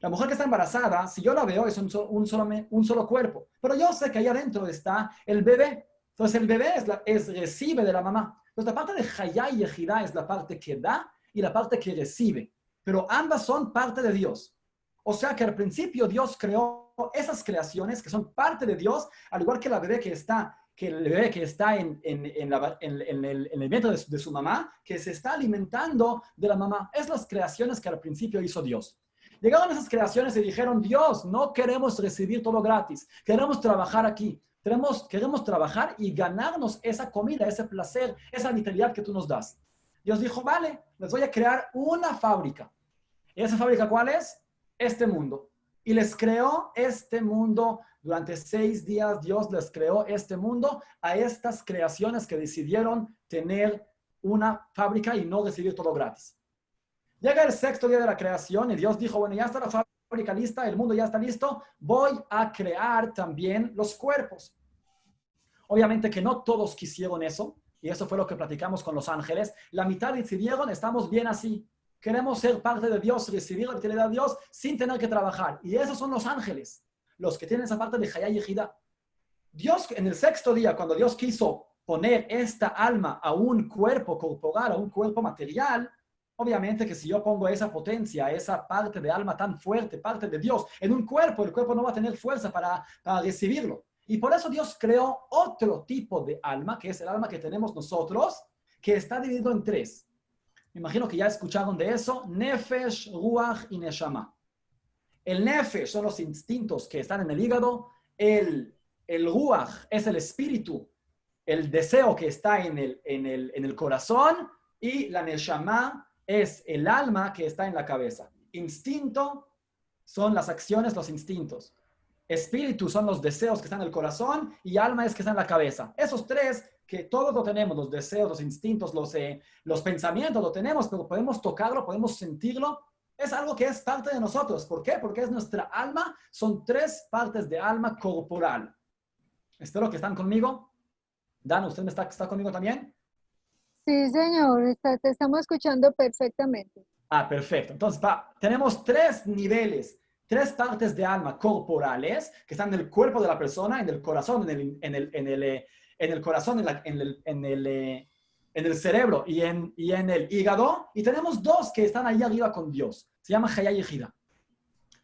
La mujer que está embarazada, si yo la veo, es un solo cuerpo. Pero yo sé que ahí adentro está el bebé. Entonces el bebé recibe de la mamá. Entonces la parte de Hayá y Yehidá es la parte que da y la parte que recibe. Pero ambas son parte de Dios. O sea que al principio Dios creó esas creaciones que son parte de Dios, al igual que el bebé que está en el vientre de su mamá, que se está alimentando de la mamá. Es las creaciones que al principio hizo Dios. Llegaron esas creaciones y dijeron, Dios, no queremos recibir todo gratis, queremos trabajar aquí, queremos trabajar y ganarnos esa comida, ese placer, esa vitalidad que tú nos das. Dios dijo, vale, les voy a crear una fábrica. ¿Y esa fábrica cuál es? Este mundo. Y les creó este mundo. Durante 6 días Dios les creó este mundo a estas creaciones que decidieron tener una fábrica y no recibir todo gratis. Llega el 6º día de la creación y Dios dijo, bueno, ya está la fábrica lista, el mundo ya está listo, voy a crear también los cuerpos. Obviamente que no todos quisieron eso, y eso fue lo que platicamos con los ángeles. La mitad decidieron, estamos bien así. Queremos ser parte de Dios, recibir la vitalidad de Dios sin tener que trabajar. Y esos son los ángeles, los que tienen esa parte de Hayá y Yehidá. Dios, en el 6º día, cuando Dios quiso poner esta alma a un cuerpo corporal, a un cuerpo material, obviamente que si yo pongo esa potencia, esa parte de alma tan fuerte, parte de Dios, en un cuerpo, el cuerpo no va a tener fuerza para recibirlo. Y por eso Dios creó otro tipo de alma, que es el alma que tenemos nosotros, que está dividido en 3. Me imagino que ya escucharon de eso. Nefesh, Ruach y Neshama. El Nefesh son los instintos que están en el hígado. El Ruach es el espíritu, el deseo que está en el corazón. Y la Neshama es el alma que está en la cabeza. Instinto son las acciones, los instintos. Espíritu son los deseos que están en el corazón y alma es que está en la cabeza. Esos 3 que todos lo tenemos, los deseos, los instintos, los pensamientos lo tenemos, pero podemos tocarlo, podemos sentirlo. Es algo que es parte de nosotros. ¿Por qué? Porque es nuestra alma. Son 3 partes de alma corporal. Espero que están conmigo. Dan, ¿usted está conmigo también? Sí, señor, te estamos escuchando perfectamente. Perfecto. Entonces, tenemos 3 niveles, 3 partes de alma corporales que están en el cuerpo de la persona, en el corazón, en el corazón, en el cerebro y en el hígado. Y tenemos 2 que están ahí arriba con Dios. Se llama Hayá y Yehidá.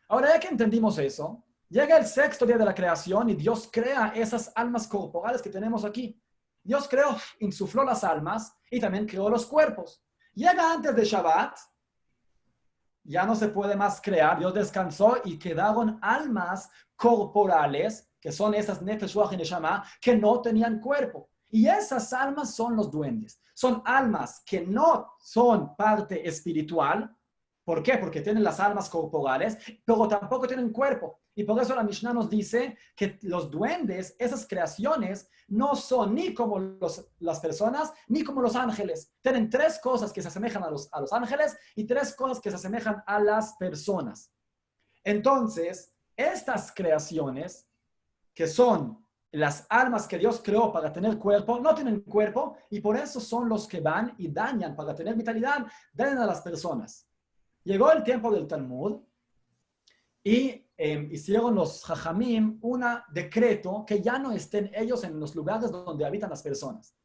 Ahora, ya que entendimos eso, llega el 6º día de la creación y Dios crea esas almas corporales que tenemos aquí. Dios creó, insufló las almas y también creó los cuerpos. Llega antes de Shabbat, ya no se puede más crear, Dios descansó y quedaron almas corporales, que son esas Nefesh, Ruach y Neshama, que no tenían cuerpo. Y esas almas son los duendes. Son almas que no son parte espiritual. ¿Por qué? Porque tienen las almas corporales, pero tampoco tienen cuerpo. Y por eso la Mishnah nos dice que los duendes, esas creaciones, no son ni como las personas, ni como los ángeles. Tienen 3 cosas que se asemejan a los ángeles y 3 cosas que se asemejan a las personas. Entonces, estas creaciones, que son las almas que Dios creó para tener cuerpo, no tienen cuerpo, y por eso son los que van y dañan, para tener vitalidad, dañan a las personas. Llegó el tiempo del Talmud, y hicieron los Jajamim un decreto que ya no estén ellos en los lugares donde habitan las personas.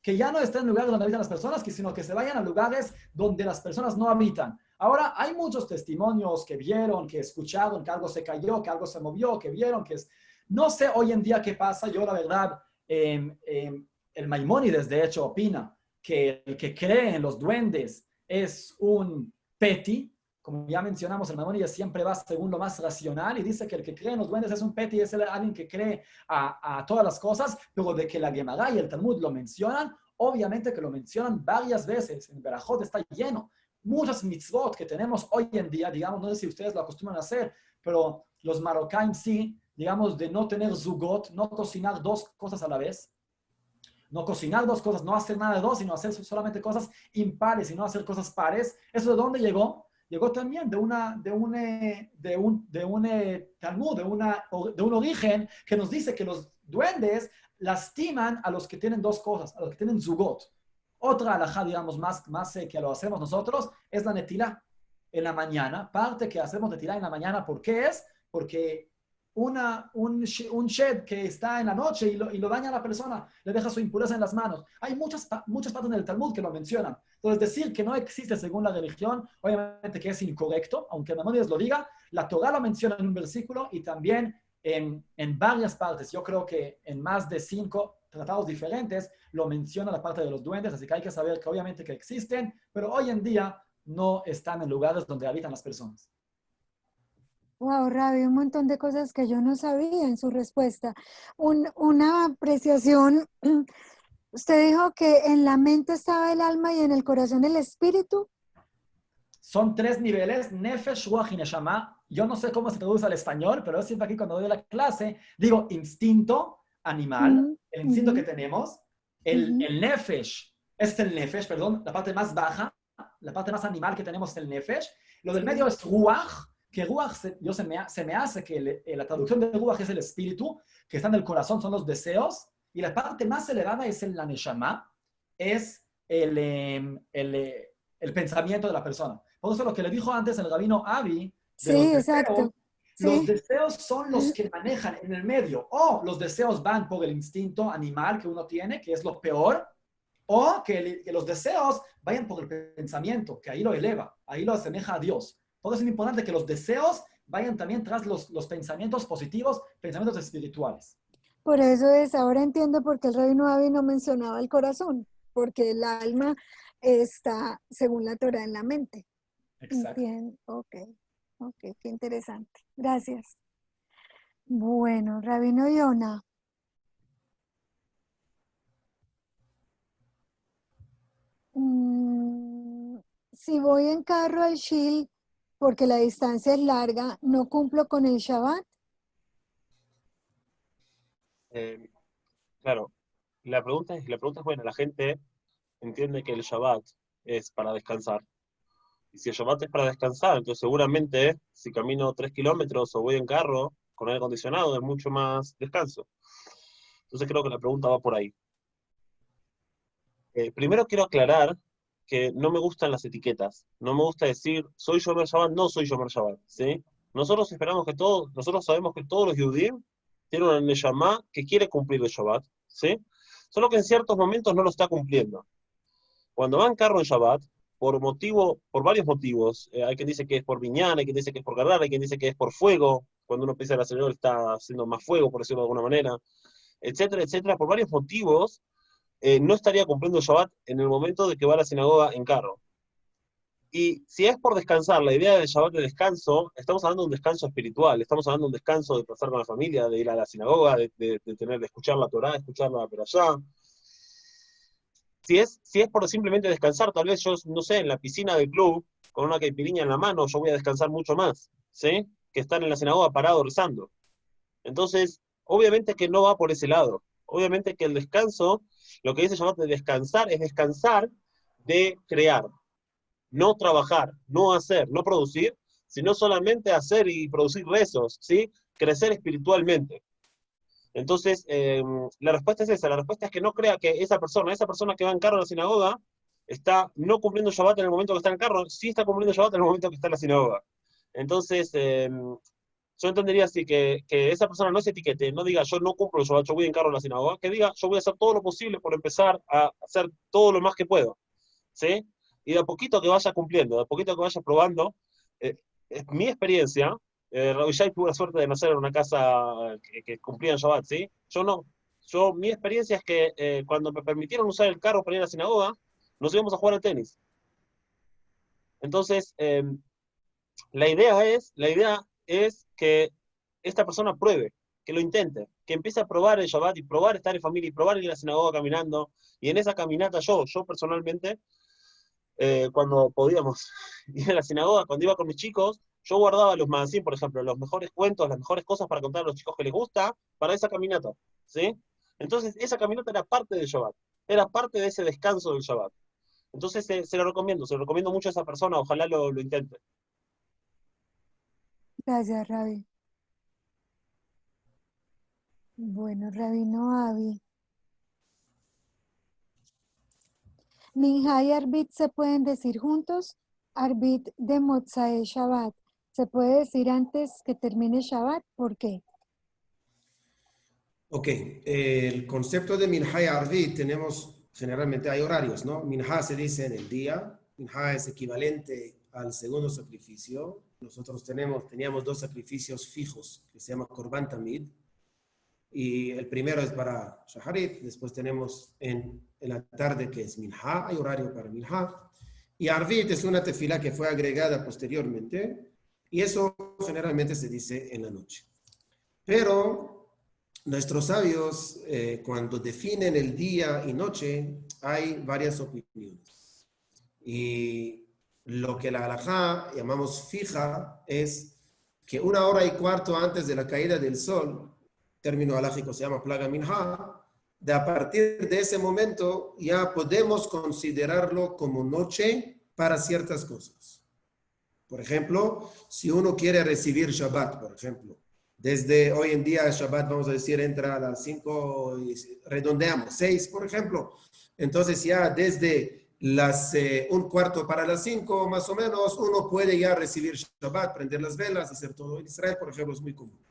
Que ya no estén en lugares donde habitan las personas, sino que se vayan a lugares donde las personas no habitan. Ahora, hay muchos testimonios que vieron, que escucharon, que algo se cayó, que algo se movió, que vieron, que es... No sé hoy en día qué pasa. Yo, la verdad, el Maimónides, de hecho, opina que el que cree en los duendes es un peti. Como ya mencionamos, el Maimónides siempre va según lo más racional y dice que el que cree en los duendes es un peti, es alguien que cree a todas las cosas, pero de que la Gemara y el Talmud lo mencionan, obviamente que lo mencionan varias veces. En Berajot está lleno. Muchas mitzvot que tenemos hoy en día, digamos, no sé si ustedes lo acostumbran a hacer, pero los marroquíes sí, digamos, de no tener zugot, no cocinar dos cosas a la vez, no cocinar dos cosas, no hacer nada de dos, sino hacer solamente cosas impares y no hacer cosas pares. ¿Eso de dónde llegó? Llegó también de un Talmud, de un origen que nos dice que los duendes lastiman a los que tienen dos cosas, a los que tienen zugot. Otra alajá, digamos, más que lo hacemos nosotros, es la netilá en la mañana. Parte que hacemos netilá en la mañana, ¿por qué es? Porque un shed que está en la noche y lo daña a la persona, le deja su impureza en las manos. Hay muchas partes del Talmud que lo mencionan. Entonces, decir que no existe según la religión, obviamente que es incorrecto, aunque Maimónides lo diga, la Torah lo menciona en un versículo y también en varias partes. Yo creo que en más de 5 tratados diferentes lo menciona la parte de los duendes, así que hay que saber que obviamente que existen, pero hoy en día no están en lugares donde habitan las personas. Wow, Ravi, un montón de cosas que yo no sabía en su respuesta. Una apreciación, usted dijo que en la mente estaba el alma y en el corazón el espíritu. Son 3 niveles, Nefesh, Ruach y Neshama. Yo no sé cómo se traduce al español, pero yo siempre aquí cuando doy la clase digo instinto animal, el instinto que tenemos. El Nefesh, es el Nefesh, perdón, la parte más baja, la parte más animal que tenemos es el Nefesh. Lo del medio es Ruach, que Ruach se me hace que la traducción de Ruach es el espíritu, que está en el corazón, son los deseos, y la parte más elevada es la Neshama, es el pensamiento de la persona. Por eso lo que le dijo antes el rabino Avi, de los deseos, exacto. Los deseos son los que manejan en el medio. O los deseos van por el instinto animal que uno tiene, que es lo peor, o que los deseos vayan por el pensamiento, que ahí lo eleva, ahí lo asemeja a Dios. Por eso es importante que los deseos vayan también tras los pensamientos positivos, pensamientos espirituales. Por eso ahora entiendo por qué el rabino Avi no mencionaba el corazón, porque el alma está, según la Torah, en la mente. Exacto. Entiendo. Ok, qué interesante. Gracias. Bueno, rabino Yona. Si voy en carro al Shil, porque la distancia es larga, ¿no cumplo con el Shabbat? Claro, la pregunta es buena. La gente entiende que el Shabbat es para descansar. Y si el Shabbat es para descansar, entonces seguramente si camino 3 kilómetros o voy en carro con aire acondicionado es mucho más descanso. Entonces creo que la pregunta va por ahí. Primero quiero aclarar que no me gustan las etiquetas. No me gusta decir, soy Shomer Shabbat, no soy Shomer Shabbat, ¿sí? Nosotros sabemos que todos los Yudim tienen una Neshama que quiere cumplir el Shabbat, ¿sí? Solo que en ciertos momentos no lo está cumpliendo. Cuando va en carro en Shabbat, por varios motivos, hay quien dice que es por viñana, hay quien dice que es por guerra, hay quien dice que es por fuego, cuando uno piensa el acelerador está haciendo más fuego, por decirlo de alguna manera, etcétera, etcétera, por varios motivos, no estaría cumpliendo el Shabbat en el momento de que va a la sinagoga en carro. Y si es por descansar, la idea del Shabbat de descanso, estamos hablando de un descanso espiritual, estamos hablando de un descanso de pasar con la familia, de ir a la sinagoga, de escuchar la Torá, escuchar la Perashá. Si es por simplemente descansar, tal vez yo, no sé, en la piscina del club, con una caipirinha en la mano, yo voy a descansar mucho más, ¿sí? Que estar en la sinagoga parado rezando. Entonces, obviamente que no va por ese lado. Obviamente que el descanso, lo que dice Shabbat de descansar, es descansar de crear. No trabajar, no hacer, no producir, sino solamente hacer y producir rezos, ¿sí? Crecer espiritualmente. Entonces, la respuesta es esa, la respuesta es que no crea que esa persona que va en carro a la sinagoga, está no cumpliendo Shabbat en el momento que está en el carro, sí está cumpliendo Shabbat en el momento que está en la sinagoga. Entonces, yo entendería así que esa persona no se etiquete, no diga yo no cumplo el Shabbat, yo voy en carro a la sinagoga, que diga yo voy a hacer todo lo posible por empezar a hacer todo lo más que puedo, ¿sí? Y de a poquito que vaya cumpliendo, de a poquito que vaya probando, eh, es mi experiencia. Rabbi Shai tuvo la suerte de nacer en una casa que cumplía en Shabbat, ¿sí? Yo no. Mi experiencia es que cuando me permitieron usar el carro para ir a la sinagoga, nos íbamos a jugar al tenis. Entonces, la idea es que esta persona pruebe, que lo intente, que empiece a probar el Shabbat y probar estar en familia y probar ir a la sinagoga caminando. Y en esa caminata yo personalmente, cuando podíamos ir a la sinagoga, cuando iba con mis chicos, yo guardaba los magazines, por ejemplo, los mejores cuentos, las mejores cosas para contar a los chicos que les gusta, para esa caminata, ¿sí? Entonces, esa caminata era parte del Shabbat, era parte de ese descanso del Shabbat. Entonces, se lo recomiendo mucho a esa persona, ojalá lo intente. Gracias, Ravi. Bueno, Rabino Avi. Minha y Arbit se pueden decir juntos. Arbit de Motzai Shabbat. ¿Se puede decir antes que termine Shabbat? ¿Por qué? Ok, el concepto de Minha y Arvit generalmente hay horarios, ¿no? Minha se dice en el día, Minha es equivalente al segundo sacrificio. Nosotros teníamos dos sacrificios fijos que se llama Korban Tamid, y el primero es para Shaharit, después tenemos en la tarde que es Minha, hay horario para Minha, y Arvit es una tefila que fue agregada posteriormente, y eso generalmente se dice en la noche. Pero nuestros sabios, cuando definen el día y noche, hay varias opiniones. Y lo que la halajá llamamos fija es que 1 hora y cuarto antes de la caída del sol, término halájico se llama plaga minha, de a partir de ese momento ya podemos considerarlo como noche para ciertas cosas. Por ejemplo, si uno quiere recibir Shabbat, por ejemplo, desde hoy en día Shabbat, vamos a decir, entra a las 5 y redondeamos, 6, por ejemplo. Entonces ya desde las 1 cuarto para las 5, más o menos, uno puede ya recibir Shabbat, prender las velas, hacer todo. En Israel, por ejemplo, es muy común.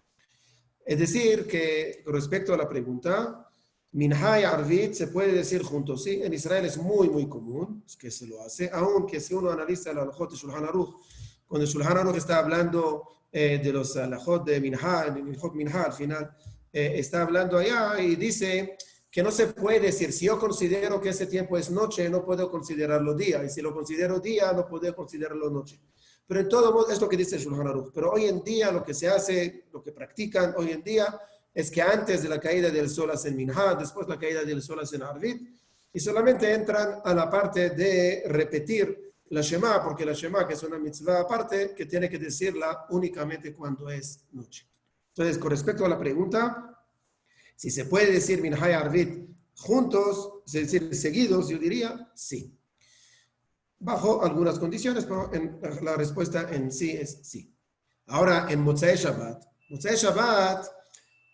Es decir, que respecto a la pregunta, Minha y Arvit se puede decir juntos, sí, en Israel es muy, muy común que se lo hace, aunque si uno analiza el halajot de Shulchan Aruch, cuando el Shulchan Aruch está hablando de los halajot de Minha, el Minhot Minha, al final está hablando allá y dice que no se puede decir, si yo considero que ese tiempo es noche, no puedo considerarlo día, y si lo considero día, no puedo considerarlo noche. Pero en todo modo, es lo que dice el Shulchan Aruch. Pero hoy en día lo que se hace, lo que practican hoy en día, es que antes de la caída del sol hacen Minha, después de la caída del sol hacen Arvit, y solamente entran a la parte de repetir la Shema, porque la Shema, que es una mitzvah aparte, que tiene que decirla únicamente cuando es noche. Entonces, con respecto a la pregunta, si se puede decir Minha y Arvit juntos, es decir, seguidos, yo diría sí. Bajo algunas condiciones, pero la respuesta en sí es sí. Ahora, en Motzei Shabbat,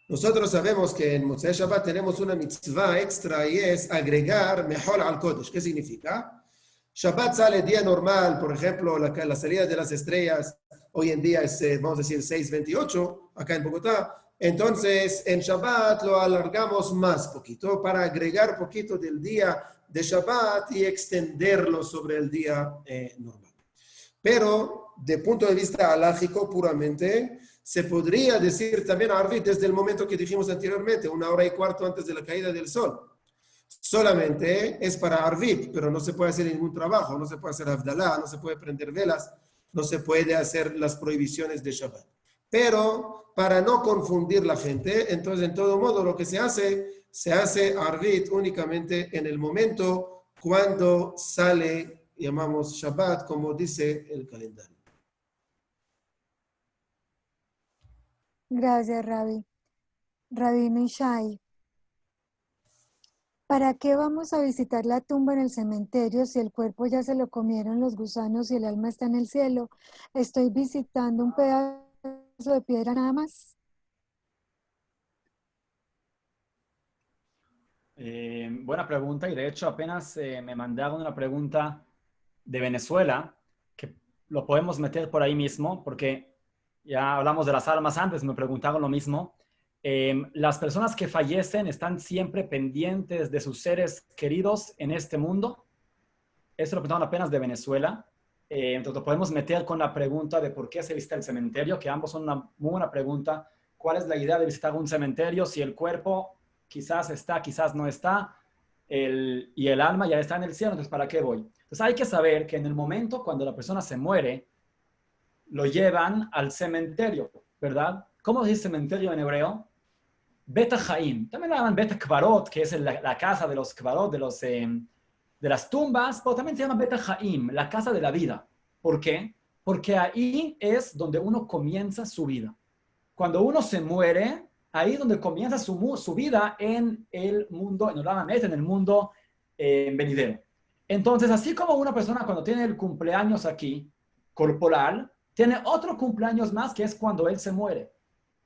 nosotros sabemos que en Motzei Shabbat tenemos una mitzvah extra y es agregar Mehol al Kodesh. ¿Qué significa? Shabbat sale día normal, por ejemplo, la salida de las estrellas hoy en día es, vamos a decir, 6:28 acá en Bogotá. Entonces, en Shabbat lo alargamos más poquito para agregar poquito del día de Shabbat y extenderlo sobre el día normal. Pero, de punto de vista halájico puramente, se podría decir también Arvit desde el momento que dijimos anteriormente, 1 hora y cuarto antes de la caída del sol. Solamente es para Arvit, pero no se puede hacer ningún trabajo, no se puede hacer Havdalah, no se puede prender velas, no se puede hacer las prohibiciones de Shabbat. Pero para no confundir la gente, entonces en todo modo lo que se hace Arvit únicamente en el momento cuando sale, llamamos Shabbat, como dice el calendario. Gracias, Ravi. Rabino Ishai. ¿Para qué vamos a visitar la tumba en el cementerio si el cuerpo ya se lo comieron los gusanos y el alma está en el cielo? Estoy visitando un pedazo de piedra nada más. Buena pregunta, y de hecho apenas me mandaron una pregunta de Venezuela, que lo podemos meter por ahí mismo, porque ya hablamos de las almas antes, me preguntaron lo mismo. Las personas que fallecen están siempre pendientes de sus seres queridos en este mundo. Eso lo preguntaron apenas de Venezuela. Entonces lo podemos meter con la pregunta de por qué se visita el cementerio, que ambos son una muy buena pregunta. ¿Cuál es la idea de visitar un cementerio si el cuerpo quizás está, quizás no está, y el alma ya está en el cielo? Entonces, ¿para qué voy? Entonces hay que saber que en el momento cuando la persona se muere, lo llevan al cementerio, ¿verdad? ¿Cómo se dice cementerio en hebreo? Bet Haim. También lo llaman Bet Kvarot, que es la casa de los Kvarot, de las tumbas, pero también se llama Bet Haim, la casa de la vida. ¿Por qué? Porque ahí es donde uno comienza su vida. Cuando uno se muere, ahí es donde comienza su vida en el mundo, en el mundo venidero. Entonces, así como una persona cuando tiene el cumpleaños aquí, corporal, tiene otro cumpleaños más que es cuando él se muere.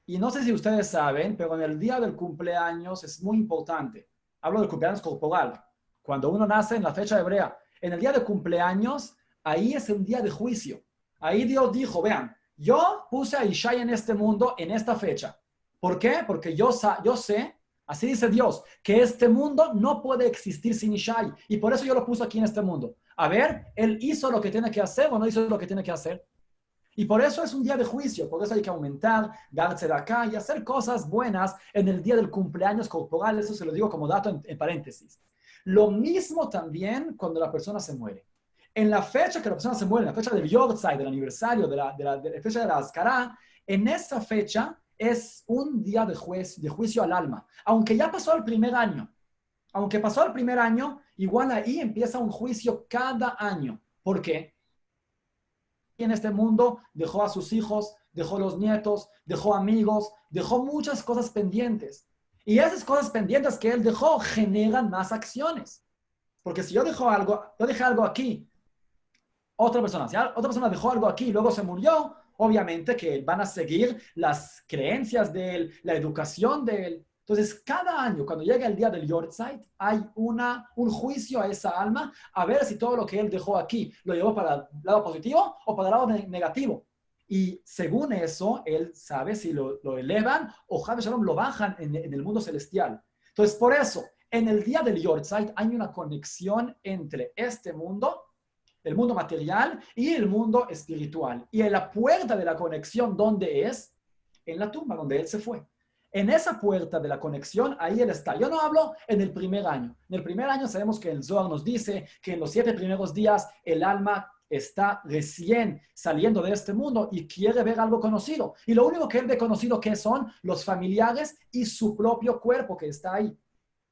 Y no sé si ustedes saben, pero en el día del cumpleaños es muy importante. Hablo del cumpleaños corporal. Cuando uno nace en la fecha hebrea, en el día de cumpleaños, ahí es un día de juicio. Ahí Dios dijo, vean, yo puse a Ishai en este mundo en esta fecha. ¿Por qué? Porque yo sé, así dice Dios, que este mundo no puede existir sin Ishai. Y por eso yo lo puse aquí en este mundo. A ver, él hizo lo que tiene que hacer o no hizo lo que tiene que hacer. Y por eso es un día de juicio, por eso hay que aumentar, darse de acá y hacer cosas buenas en el día del cumpleaños corporal. Eso se lo digo como dato en paréntesis. Lo mismo también cuando la persona se muere. En la fecha que la persona se muere, en la fecha del Yortzeit, del aniversario, de la fecha de la Azkará, en esa fecha es un día de juicio al alma. Aunque ya pasó el primer año, igual ahí empieza un juicio cada año. ¿Por qué? En este mundo dejó a sus hijos, dejó los nietos, dejó amigos, dejó muchas cosas pendientes. Y esas cosas pendientes que él dejó generan más acciones. Porque si yo dejé algo aquí, si otra persona dejó algo aquí y luego se murió, obviamente que van a seguir las creencias de él, la educación de él. Entonces, cada año, cuando llega el día del Yortzeit, hay un juicio a esa alma a ver si todo lo que él dejó aquí lo llevó para el lado positivo o para el lado negativo. Y según eso, él sabe si lo elevan o Jabe Shalom lo bajan en el mundo celestial. Entonces, por eso, en el día del Yortzeit hay una conexión entre este mundo, el mundo material, y el mundo espiritual. Y en la puerta de la conexión, ¿dónde es? En la tumba, donde él se fue. En esa puerta de la conexión, ahí él está. Yo no hablo en el primer año. En el primer año sabemos que el Zohar nos dice que en los 7 primeros días el alma está recién saliendo de este mundo y quiere ver algo conocido. Y lo único que él ve conocido que son los familiares y su propio cuerpo que está ahí.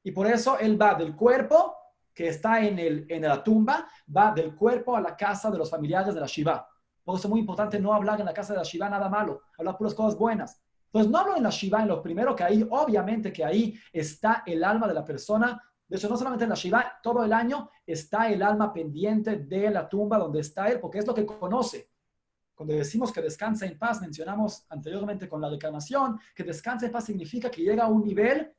Y por eso él va del cuerpo que está en la tumba, va del cuerpo a la casa de los familiares de la Shiva. Por eso es muy importante no hablar en la casa de la Shiva nada malo, hablar puras cosas buenas. Entonces no hablo en la Shiva, en lo primero que ahí, obviamente que ahí está el alma de la persona. De hecho, no solamente en la Shiva, todo el año está el alma pendiente de la tumba donde está él, porque es lo que conoce. Cuando decimos que descansa en paz, mencionamos anteriormente con la reencarnación, que descansa en paz significa que llega a un nivel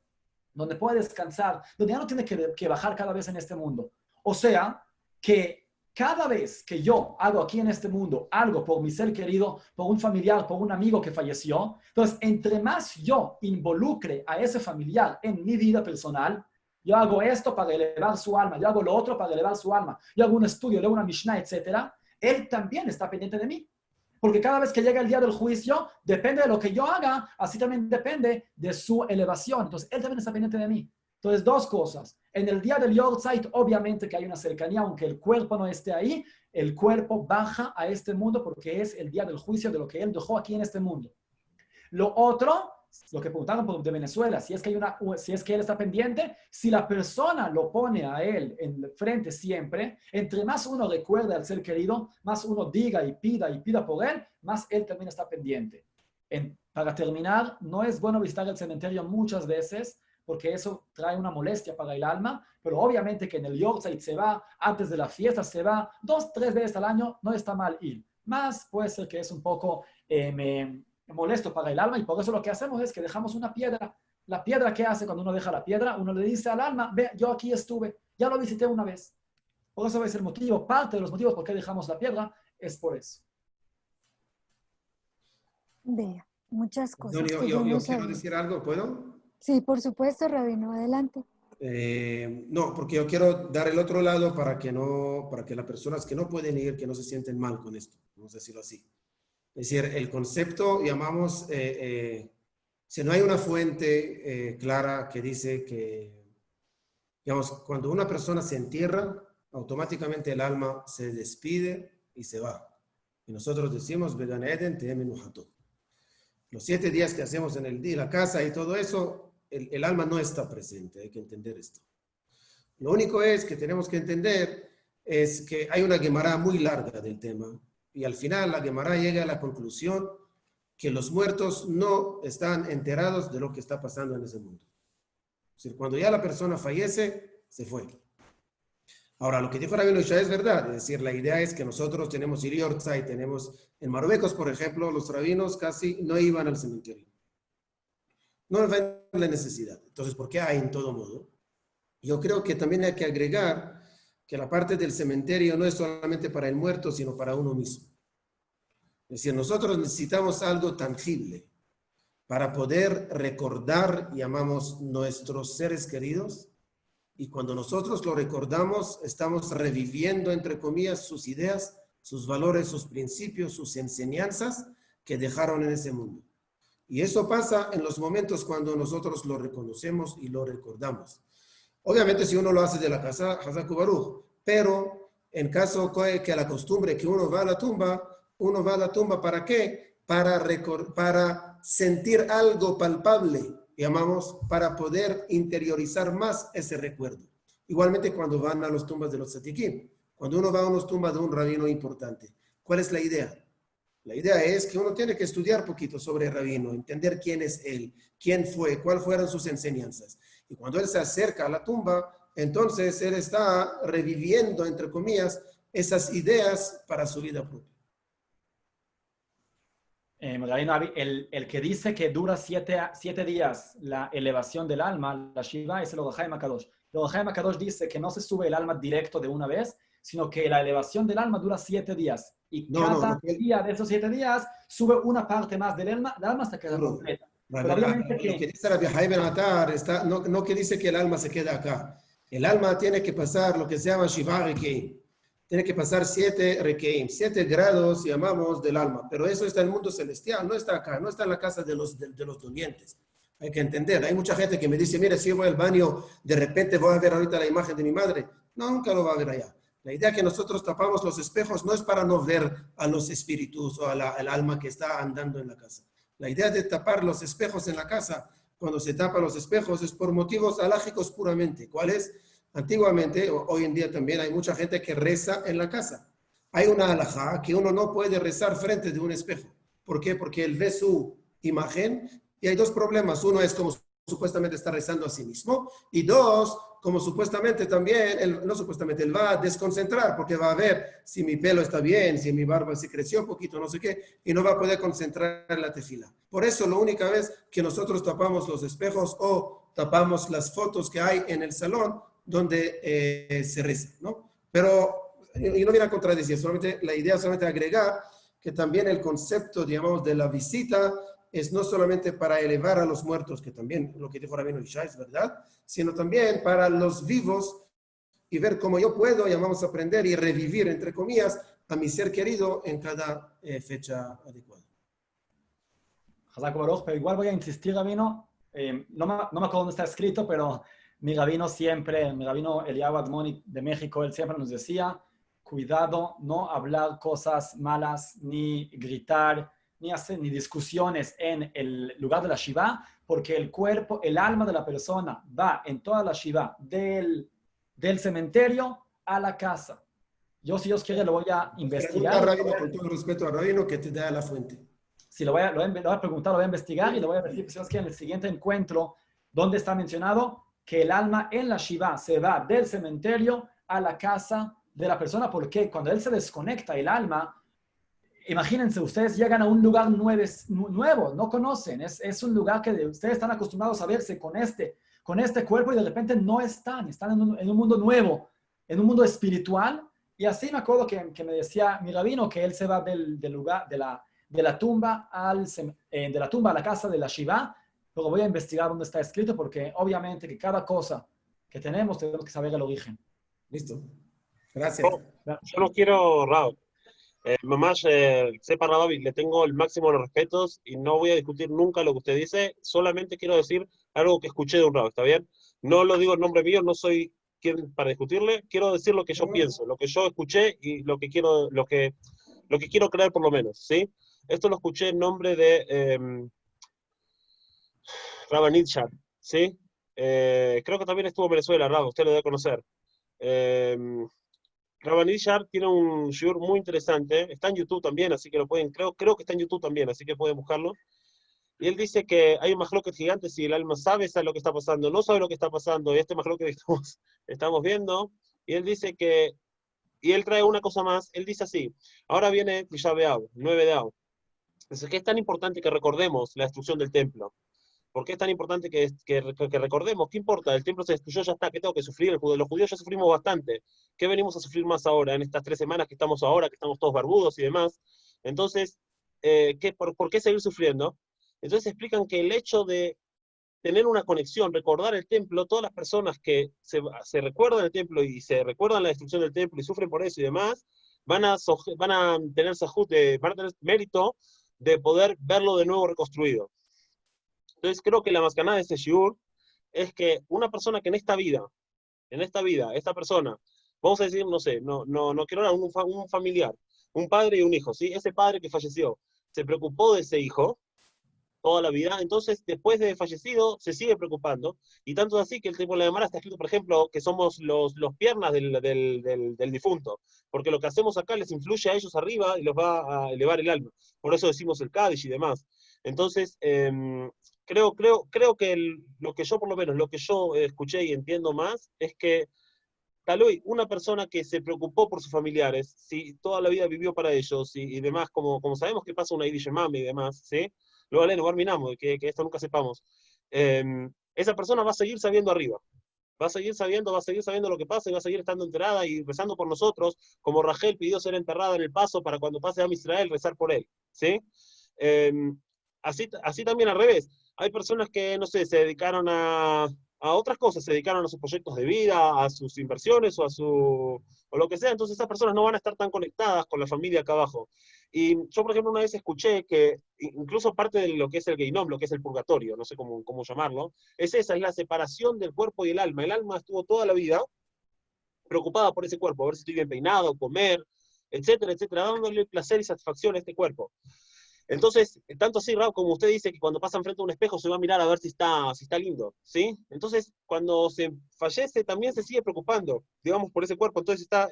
donde puede descansar, donde ya no tiene que bajar cada vez en este mundo. O sea, que cada vez que yo hago aquí en este mundo algo por mi ser querido, por un familiar, por un amigo que falleció, entonces, entre más yo involucre a ese familiar en mi vida personal, yo hago esto para elevar su alma, yo hago lo otro para elevar su alma, yo hago un estudio, leo una Mishnah, etc., él también está pendiente de mí. Porque cada vez que llega el día del juicio, depende de lo que yo haga, así también depende de su elevación. Entonces, él también está pendiente de mí. Entonces, 2 cosas. En el día del Yortzeit, obviamente que hay una cercanía, aunque el cuerpo no esté ahí, el cuerpo baja a este mundo porque es el día del juicio de lo que él dejó aquí en este mundo. Lo otro, lo que preguntaron de Venezuela, si es que él está pendiente, si la persona lo pone a él en frente siempre, entre más uno recuerde al ser querido, más uno diga y pida por él, más él también está pendiente. Para terminar, no es bueno visitar el cementerio muchas veces, porque eso trae una molestia para el alma, pero obviamente que en el Yortzeit se va, antes de la fiesta se va, 2, 3 veces al año, no está mal ir. Más puede ser que es un poco molesto para el alma, y por eso lo que hacemos es que dejamos una piedra La piedra, ¿qué hace cuando uno deja la piedra? Uno le dice al alma, ve, yo aquí estuve, ya lo visité una vez. Por eso es el motivo, parte de los motivos por qué dejamos la piedra, es por eso. Vea, muchas cosas Antonio, que yo no yo quiero sabía. decir algo, ¿puedo? Sí, por supuesto, Rabino, adelante. No, porque yo quiero dar el otro lado para que las personas que no pueden ir, que no se sienten mal con esto, vamos a decirlo así. Es decir, el concepto, llamamos, si no hay una fuente clara que dice que, digamos, cuando una persona se entierra, automáticamente el alma se despide y se va. Y nosotros decimos, Began Eden, Tehem Menuhato. Los 7 días que hacemos en el día, la casa y todo eso, el alma no está presente, hay que entender esto. Lo único es que tenemos que entender es que hay una Gemara muy larga del tema y al final la Gemara llega a la conclusión que los muertos no están enterados de lo que está pasando en ese mundo. Es decir, cuando ya la persona fallece, se fue. Ahora, lo que dijo Rabino Isha es verdad, es decir, la idea es que nosotros tenemos Iriorza y tenemos, en Marruecos, por ejemplo, los rabinos casi no iban al cementerio. No ven la necesidad. Entonces, ¿por qué hay en todo modo? Yo creo que también hay que agregar que la parte del cementerio no es solamente para el muerto, sino para uno mismo. Es decir, nosotros necesitamos algo tangible para poder recordar, llamamos, nuestros seres queridos. Y cuando nosotros lo recordamos, estamos reviviendo, entre comillas, sus ideas, sus valores, sus principios, sus enseñanzas que dejaron en ese mundo. Y eso pasa en los momentos cuando nosotros lo reconocemos y lo recordamos. Obviamente, si uno lo hace de la casa, Hazaku Baruch, pero en caso que la costumbre que uno va a la tumba, ¿para qué? Para sentir algo palpable, llamamos, para poder interiorizar más ese recuerdo. Igualmente cuando van a las tumbas de los tzadikim, cuando uno va a una tumba de un rabino importante, ¿cuál es la idea? La idea es que uno tiene que estudiar poquito sobre el rabino, entender quién es él, quién fue, cuáles fueron sus enseñanzas. Y cuando él se acerca a la tumba, entonces él está reviviendo, entre comillas, esas ideas para su vida propia. El que dice que dura 7 días la elevación del alma, la Shiva, es el Or HaChaim HaKadosh. El Or HaChaim HaKadosh dice que no se sube el alma directo de una vez, sino que la elevación del alma dura 7 días. Y cada día de esos 7 días sube una parte más del alma hasta que queda completa. Pero obviamente lo que dice Rabbi Haim Ben Atar, no que dice que el alma se queda acá. El alma tiene que pasar lo que se llama Shiva Rekeim. Tiene que pasar 7 Rekeim, 7 grados, llamamos, del alma. Pero eso está en el mundo celestial, no está acá, no está en la casa de los dolientes. Hay que entender. Hay mucha gente que me dice, mira, si yo voy al baño, de repente voy a ver ahorita la imagen de mi madre. No, nunca lo va a ver allá. La idea que nosotros tapamos los espejos no es para no ver a los espíritus o al alma que está andando en la casa. La idea de tapar los espejos en la casa, cuando se tapan los espejos, es por motivos halágicos puramente. ¿Cuáles? Antiguamente, hoy en día también hay mucha gente que reza en la casa. Hay una halajá que uno no puede rezar frente de un espejo. ¿Por qué? Porque él ve su imagen y hay 2 problemas. Uno es como supuestamente está rezando a sí mismo y 2, como supuestamente también, él va a desconcentrar porque va a ver si mi pelo está bien, si mi barba se creció un poquito, no sé qué, y no va a poder concentrar en la tefila. Por eso la única vez que nosotros tapamos los espejos o tapamos las fotos que hay en el salón donde se reza, ¿no? Pero, y no viene a contradecir, solamente la idea es solamente agregar que también el concepto, digamos, de la visita es no solamente para elevar a los muertos, que también lo que dijo Rabino Isha es verdad, sino también para los vivos y ver cómo yo puedo, llamamos, aprender y revivir, entre comillas, a mi ser querido en cada fecha adecuada. Hazak Baruch, pero igual voy a insistir, Rabino, no me acuerdo dónde está escrito, pero mi rabino Eliyahu Admoni de México, él siempre nos decía, cuidado, no hablar cosas malas, ni gritar, ni discusiones en el lugar de la Shiva, porque el cuerpo, el alma de la persona va en toda la Shiva del cementerio a la casa. Yo, si Dios quiere, lo voy a investigar. Rabino, con todo respeto a Rabino, que te da la fuente. Sí, lo voy a preguntar, lo voy a investigar y lo voy a decir, si Dios quiere, en el siguiente encuentro, donde está mencionado que el alma en la Shiva se va del cementerio a la casa de la persona, porque cuando él se desconecta, el alma, imagínense, ustedes llegan a un lugar nuevo, no conocen, es un lugar que ustedes están acostumbrados a verse con este cuerpo y de repente no están en un mundo nuevo, en un mundo espiritual. Y así me acuerdo que me decía mi rabino que él se va del lugar, de la tumba a la casa de la Shiva, pero voy a investigar dónde está escrito porque obviamente que cada cosa que tenemos que saber el origen. Listo. Gracias. Yo no quiero, Raúl. Mamás, sepa Radavi, le tengo el máximo de los respetos y no voy a discutir nunca lo que usted dice, solamente quiero decir algo que escuché de un Rab, ¿está bien? No lo digo en nombre mío, no soy quien para discutirle, quiero decir lo que yo pienso, lo que yo escuché y lo que quiero creer por lo menos, ¿sí? Esto lo escuché en nombre de Rabban Yitzhak, ¿sí? Creo que también estuvo en Venezuela, Rab, usted lo debe conocer. Rabban Yitzhak tiene un shiur muy interesante, está en YouTube también, así que lo pueden, creo que está en YouTube también, así que pueden buscarlo. Y él dice que hay un majloquet gigante, si el alma sabe lo que está pasando, no sabe lo que está pasando, y este majloquet que estamos viendo, y él dice que, y él trae una cosa más, él dice así, ahora viene Tisha B'Av, 9 de Av. Entonces, ¿qué es tan importante que recordemos la destrucción del templo? ¿Por qué es tan importante que recordemos? ¿Qué importa? El templo se destruyó, ya está. ¿Qué tengo que sufrir? Los judíos ya sufrimos bastante. ¿Qué venimos a sufrir más ahora, en estas 3 semanas que estamos ahora, que estamos todos barbudos y demás? Entonces, ¿por qué seguir sufriendo? Entonces explican que el hecho de tener una conexión, recordar el templo, todas las personas que se recuerdan el templo y se recuerdan la destrucción del templo y sufren por eso y demás, van a tener mérito de poder verlo de nuevo reconstruido. Entonces creo que la mascanada de este shiur es que una persona que en esta vida, esta persona, vamos a decir, no sé, no quiero hablar, un familiar, un padre y un hijo, ¿sí? Ese padre que falleció se preocupó de ese hijo toda la vida, entonces después de fallecido se sigue preocupando, y tanto es así que el tipo de la Gemara está escrito, por ejemplo, que somos los piernas del difunto, porque lo que hacemos acá les influye a ellos arriba y los va a elevar el alma, por eso decimos el Kadish y demás. Entonces, creo que lo que yo, por lo menos, lo que yo escuché y entiendo más, es que Talui, una persona que se preocupó por sus familiares, si toda la vida vivió para ellos y demás, como sabemos que pasa una Idish Mami y demás, ¿sí? Luego no terminamos, que esto nunca sepamos. Esa persona va a seguir sabiendo arriba, va a seguir sabiendo lo que pasa y va a seguir estando enterada y rezando por nosotros, como Rachel pidió ser enterrada en el paso para cuando pase a Israel rezar por él, ¿sí? Así también al revés. Hay personas que, no sé, se dedicaron a otras cosas, se dedicaron a sus proyectos de vida, a sus inversiones o lo que sea, entonces esas personas no van a estar tan conectadas con la familia acá abajo. Y yo, por ejemplo, una vez escuché que incluso parte de lo que es el Geinom, lo que es el purgatorio, no sé cómo llamarlo, es la separación del cuerpo y el alma. El alma estuvo toda la vida preocupada por ese cuerpo, a ver si estoy bien peinado, comer, etcétera, etcétera, dándole placer y satisfacción a este cuerpo. Entonces, tanto así, Raúl, como usted dice que cuando pasa enfrente de un espejo se va a mirar a ver si está lindo, ¿sí? Entonces, cuando se fallece también se sigue preocupando, digamos, por ese cuerpo. Entonces está,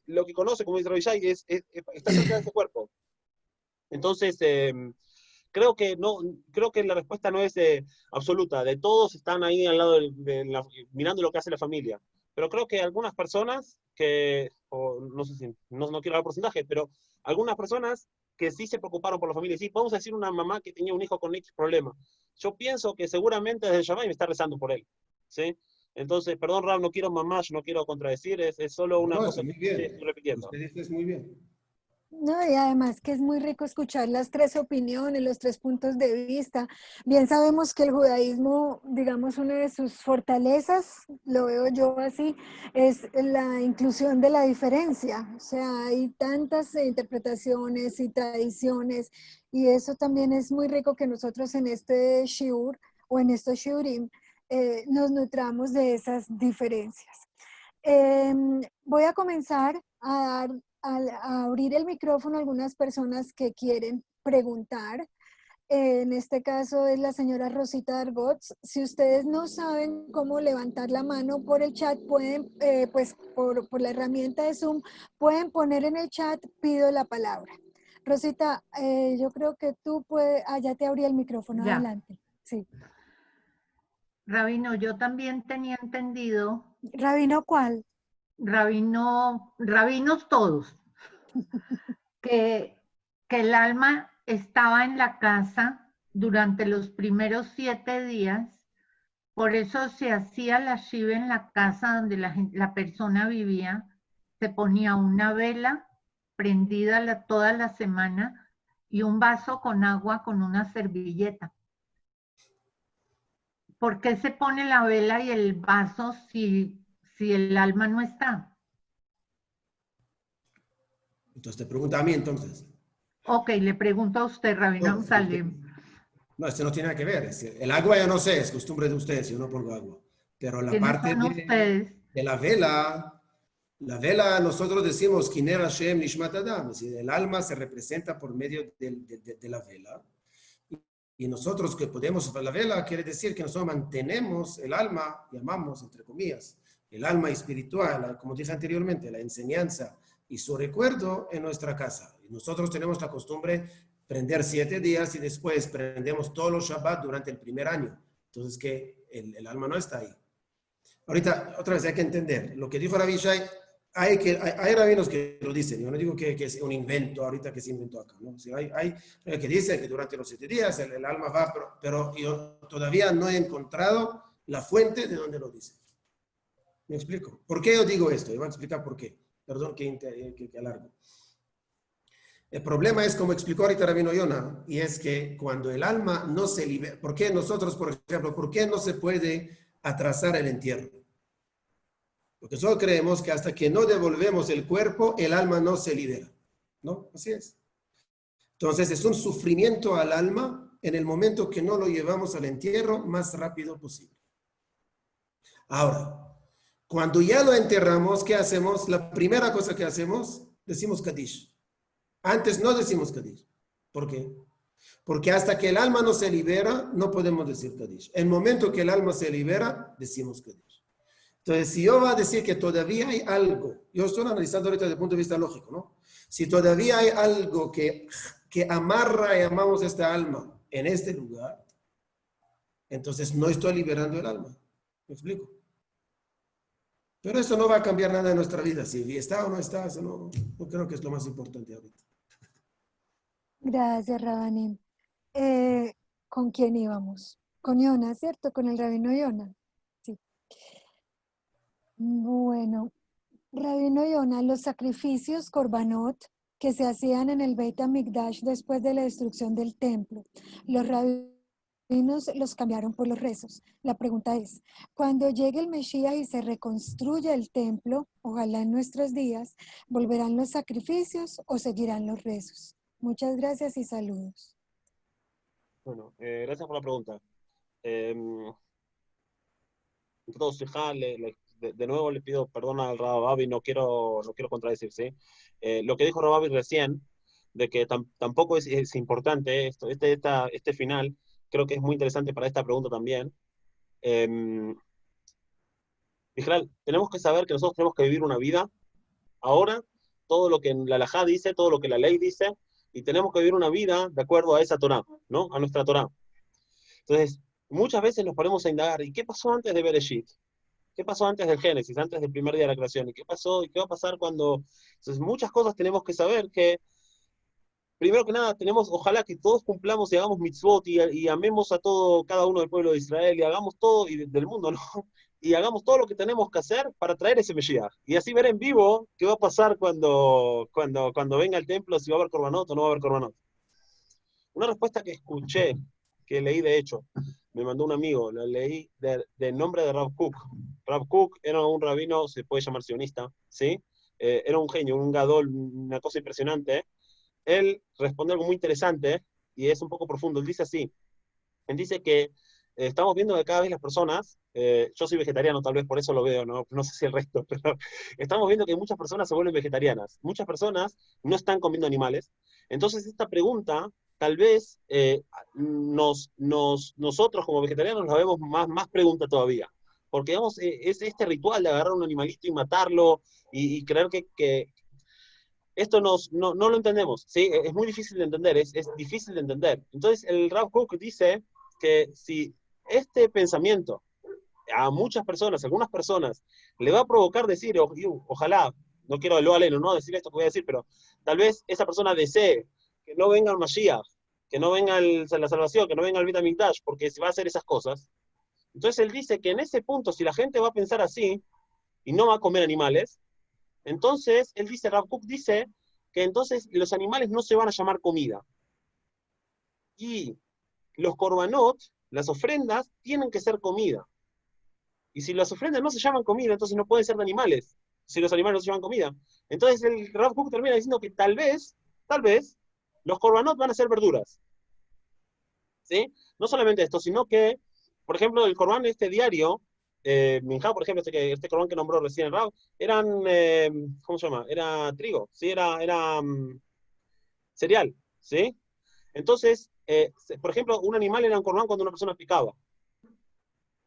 lo que conoce, como dice Rabishai, está cerca de ese cuerpo. Entonces, creo que la respuesta no es absoluta. De todos están ahí al lado mirando lo que hace la familia. Pero creo que algunas personas no sé si, no quiero dar porcentaje, pero algunas personas que sí se preocuparon por la familia. Sí, vamos a decir una mamá que tenía un hijo con X problema. Yo pienso que seguramente desde el Shabbat me está rezando por él, ¿sí? Entonces, perdón, Rab, no quiero mamás, no quiero contradecir, es solo una cosa muy que bien. estoy repitiendo. Usted dice es muy bien. No, y además que es muy rico escuchar las tres opiniones, los tres puntos de vista. Bien sabemos que el judaísmo, digamos, una de sus fortalezas, lo veo yo así, es la inclusión de la diferencia. O sea, hay tantas interpretaciones y tradiciones, y eso también es muy rico que nosotros en este shiur o en estos shiurim nos nutramos de esas diferencias. Voy a comenzar a abrir el micrófono a algunas personas que quieren preguntar. En este caso es la señora Rosita Argots. Si ustedes no saben cómo levantar la mano por el chat, pueden, pues por la herramienta de Zoom, pueden poner en el chat, pido la palabra. Rosita, yo creo que tú puedes, ya te abrí el micrófono, Ya. adelante. Sí. Rabino, yo también tenía entendido, ¿Rabino cuál? rabinos todos, que que el alma estaba en la casa durante los primeros 7 días, por eso se hacía la shiva en la casa donde la persona vivía, se ponía una vela prendida toda la semana y un vaso con agua con una servilleta. ¿Por qué se pone la vela y el vaso si el alma no está? Entonces te pregunta a mí entonces. Ok, le pregunto a usted, Rabino No, Salem. no, esto no tiene nada que ver. El agua ya no sé, es costumbre de ustedes, yo no pongo agua. Pero la ¿Quiénes parte son ustedes? de la vela nosotros decimos, Kiner Hashem Nishmat Adam, es decir, el alma se representa por medio de la vela. Y nosotros que podemos, la vela quiere decir que nosotros mantenemos el alma, llamamos, entre comillas, el alma espiritual, como dije anteriormente, la enseñanza y su recuerdo en nuestra casa. Y nosotros tenemos la costumbre prender 7 días y después prendemos todos los Shabbat durante el primer año. Entonces que el alma no está ahí. Ahorita, otra vez hay que entender, lo que dijo Rabbi Shai, hay rabinos que lo dicen, yo no digo que es un invento ahorita que se inventó acá, ¿no? O sea, hay que dicen que durante los 7 días el alma va, pero yo todavía no he encontrado la fuente de donde lo dice. ¿Me explico? ¿Por qué yo digo esto? Y voy a explicar por qué. Perdón que alargo. El problema es, como explicó ahorita Rabino Yona, y es que cuando el alma no se libera, ¿por qué nosotros, por ejemplo, por qué no se puede atrasar el entierro? Porque solo creemos que hasta que no devolvemos el cuerpo, el alma no se libera. ¿No? Así es. Entonces es un sufrimiento al alma en el momento que no lo llevamos al entierro más rápido posible. Ahora, cuando ya lo enterramos, ¿qué hacemos? La primera cosa que hacemos, decimos Kadish. Antes no decimos Kadish. ¿Por qué? Porque hasta que el alma no se libera, no podemos decir Kadish. En el momento que el alma se libera, decimos Kadish. Entonces, si yo voy a decir que todavía hay algo, yo estoy analizando ahorita desde el punto de vista lógico, ¿no? Si todavía hay algo que amarra y amamos esta alma en este lugar, entonces no estoy liberando el alma. ¿Me explico? Pero eso no va a cambiar nada en nuestra vida. Si está o no está, eso no creo que es lo más importante ahorita. Gracias, Rabanim. ¿Con quién íbamos? Con Yona, ¿cierto? Con el rabino Yona. Sí. Bueno, rabino Yona, los sacrificios korbanot que se hacían en el Beit HaMikdash después de la destrucción del templo, los rabinos los cambiaron por los rezos. La pregunta es, cuando llegue el Mesías y se reconstruya el templo, ojalá en nuestros días, ¿volverán los sacrificios o seguirán los rezos? Muchas gracias y saludos. Bueno, gracias por la pregunta. De nuevo le pido perdón al Rababi, no quiero contradecir, ¿sí? Lo que dijo Rababi recién, de que tampoco es importante esto, este final, creo que es muy interesante para esta pregunta también. Mijral, tenemos que saber que nosotros tenemos que vivir una vida, ahora, todo lo que la halajá dice, todo lo que la ley dice, y tenemos que vivir una vida de acuerdo a esa Torá, ¿no? A nuestra Torá. Entonces, muchas veces nos ponemos a indagar, ¿y qué pasó antes de Bereshit? ¿Qué pasó antes del Génesis, antes del primer día de la creación? ¿Y qué pasó? ¿Y qué va a pasar cuando...? Entonces, muchas cosas tenemos que saber que, primero que nada, ojalá que todos cumplamos y hagamos mitzvot y amemos a todo, cada uno del pueblo de Israel y hagamos todo, y del mundo, ¿no? Y hagamos todo lo que tenemos que hacer para traer ese Mesías. Y así ver en vivo qué va a pasar cuando venga al templo, si va a haber korbanot o no va a haber korbanot. Una respuesta que escuché, que leí de hecho, me mandó un amigo, la leí del nombre de Rav Kook. Rav Kook era un rabino, se puede llamar sionista, ¿sí? Era un genio, un gadol, una cosa impresionante. Él responde algo muy interesante y es un poco profundo. Él dice así, él dice que estamos viendo que cada vez las personas, yo soy vegetariano, tal vez por eso lo veo, no sé si el resto, pero estamos viendo que muchas personas se vuelven vegetarianas, muchas personas no están comiendo animales. Entonces esta pregunta, tal vez nosotros como vegetarianos la vemos más pregunta todavía, porque digamos, es este ritual de agarrar un animalito y matarlo y creer que esto no lo entendemos, ¿sí? Es muy difícil de entender, es difícil de entender. Entonces el Rav Kook dice que si este pensamiento a muchas personas, a algunas personas, le va a provocar decir, ojalá, no quiero lo aleno, no decir esto que voy a decir, pero tal vez esa persona desee que no venga el Mashiach, que no venga la salvación, que no venga el Beit HaMikdash, porque se va a hacer esas cosas. Entonces él dice que en ese punto, si la gente va a pensar así y no va a comer animales, entonces él dice, Rav Kook dice que entonces los animales no se van a llamar comida. Y los korbanot, las ofrendas, tienen que ser comida. Y si las ofrendas no se llaman comida, entonces no pueden ser de animales, si los animales no se llaman comida. Entonces el Rav Kook termina diciendo que tal vez, los korbanot van a ser verduras. ¿Sí? No solamente esto, sino que, por ejemplo, el corbán diario, Minjá, por ejemplo, este corbán que nombró recién el Rav, eran, ¿cómo se llama? Era trigo, ¿sí? Era cereal, ¿sí? Entonces, por ejemplo, un animal era un corbán cuando una persona picaba.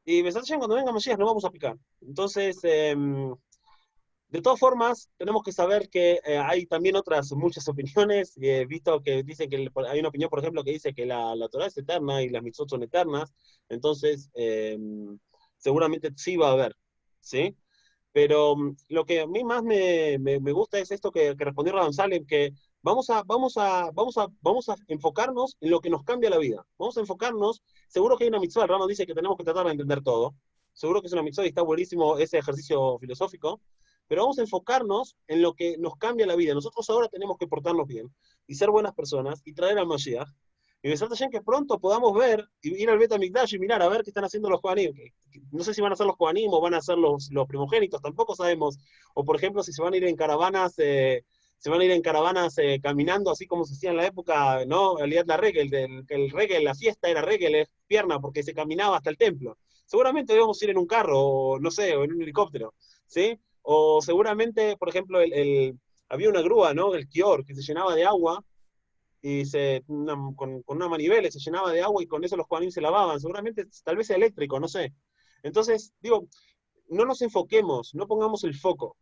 Y cuando venga Mashiach no vamos a picar. Entonces, de todas formas, tenemos que saber que hay también muchas opiniones. He visto que dicen que hay una opinión, por ejemplo, que dice que la Torah es eterna y las mitzvot son eternas. Entonces, seguramente sí va a haber, ¿sí? Pero lo que a mí más me gusta es esto que respondió Rabban Salem, que vamos a enfocarnos en lo que nos cambia la vida. Vamos a enfocarnos, seguro que hay una mitzvah, el Rambam dice que tenemos que tratar de entender todo. Seguro que es una mitzvah y está buenísimo ese ejercicio filosófico. Pero vamos a enfocarnos en lo que nos cambia la vida. Nosotros ahora tenemos que portarnos bien y ser buenas personas y traer al Mashiach. Y Besat Hashem que pronto podamos ver y ir al Beit HaMikdash y mirar a ver qué están haciendo los Kohanim. No sé si van a ser los Kohanim o van a ser los primogénitos, tampoco sabemos. O por ejemplo, si se van a ir en caravanas, caminando, así como se hacía en la época, ¿no? Aliad la regel, el regel, la fiesta era regel, es pierna, porque se caminaba hasta el templo. Seguramente debemos ir en un carro, o no sé, o en un helicóptero, ¿sí? O seguramente, por ejemplo, había una grúa, ¿no? El Kior, que se llenaba de agua, y con una manivela se llenaba de agua, y con eso los Kohanim se lavaban. Seguramente, tal vez sea eléctrico, no sé. Entonces, digo, no nos enfoquemos, no pongamos el foco.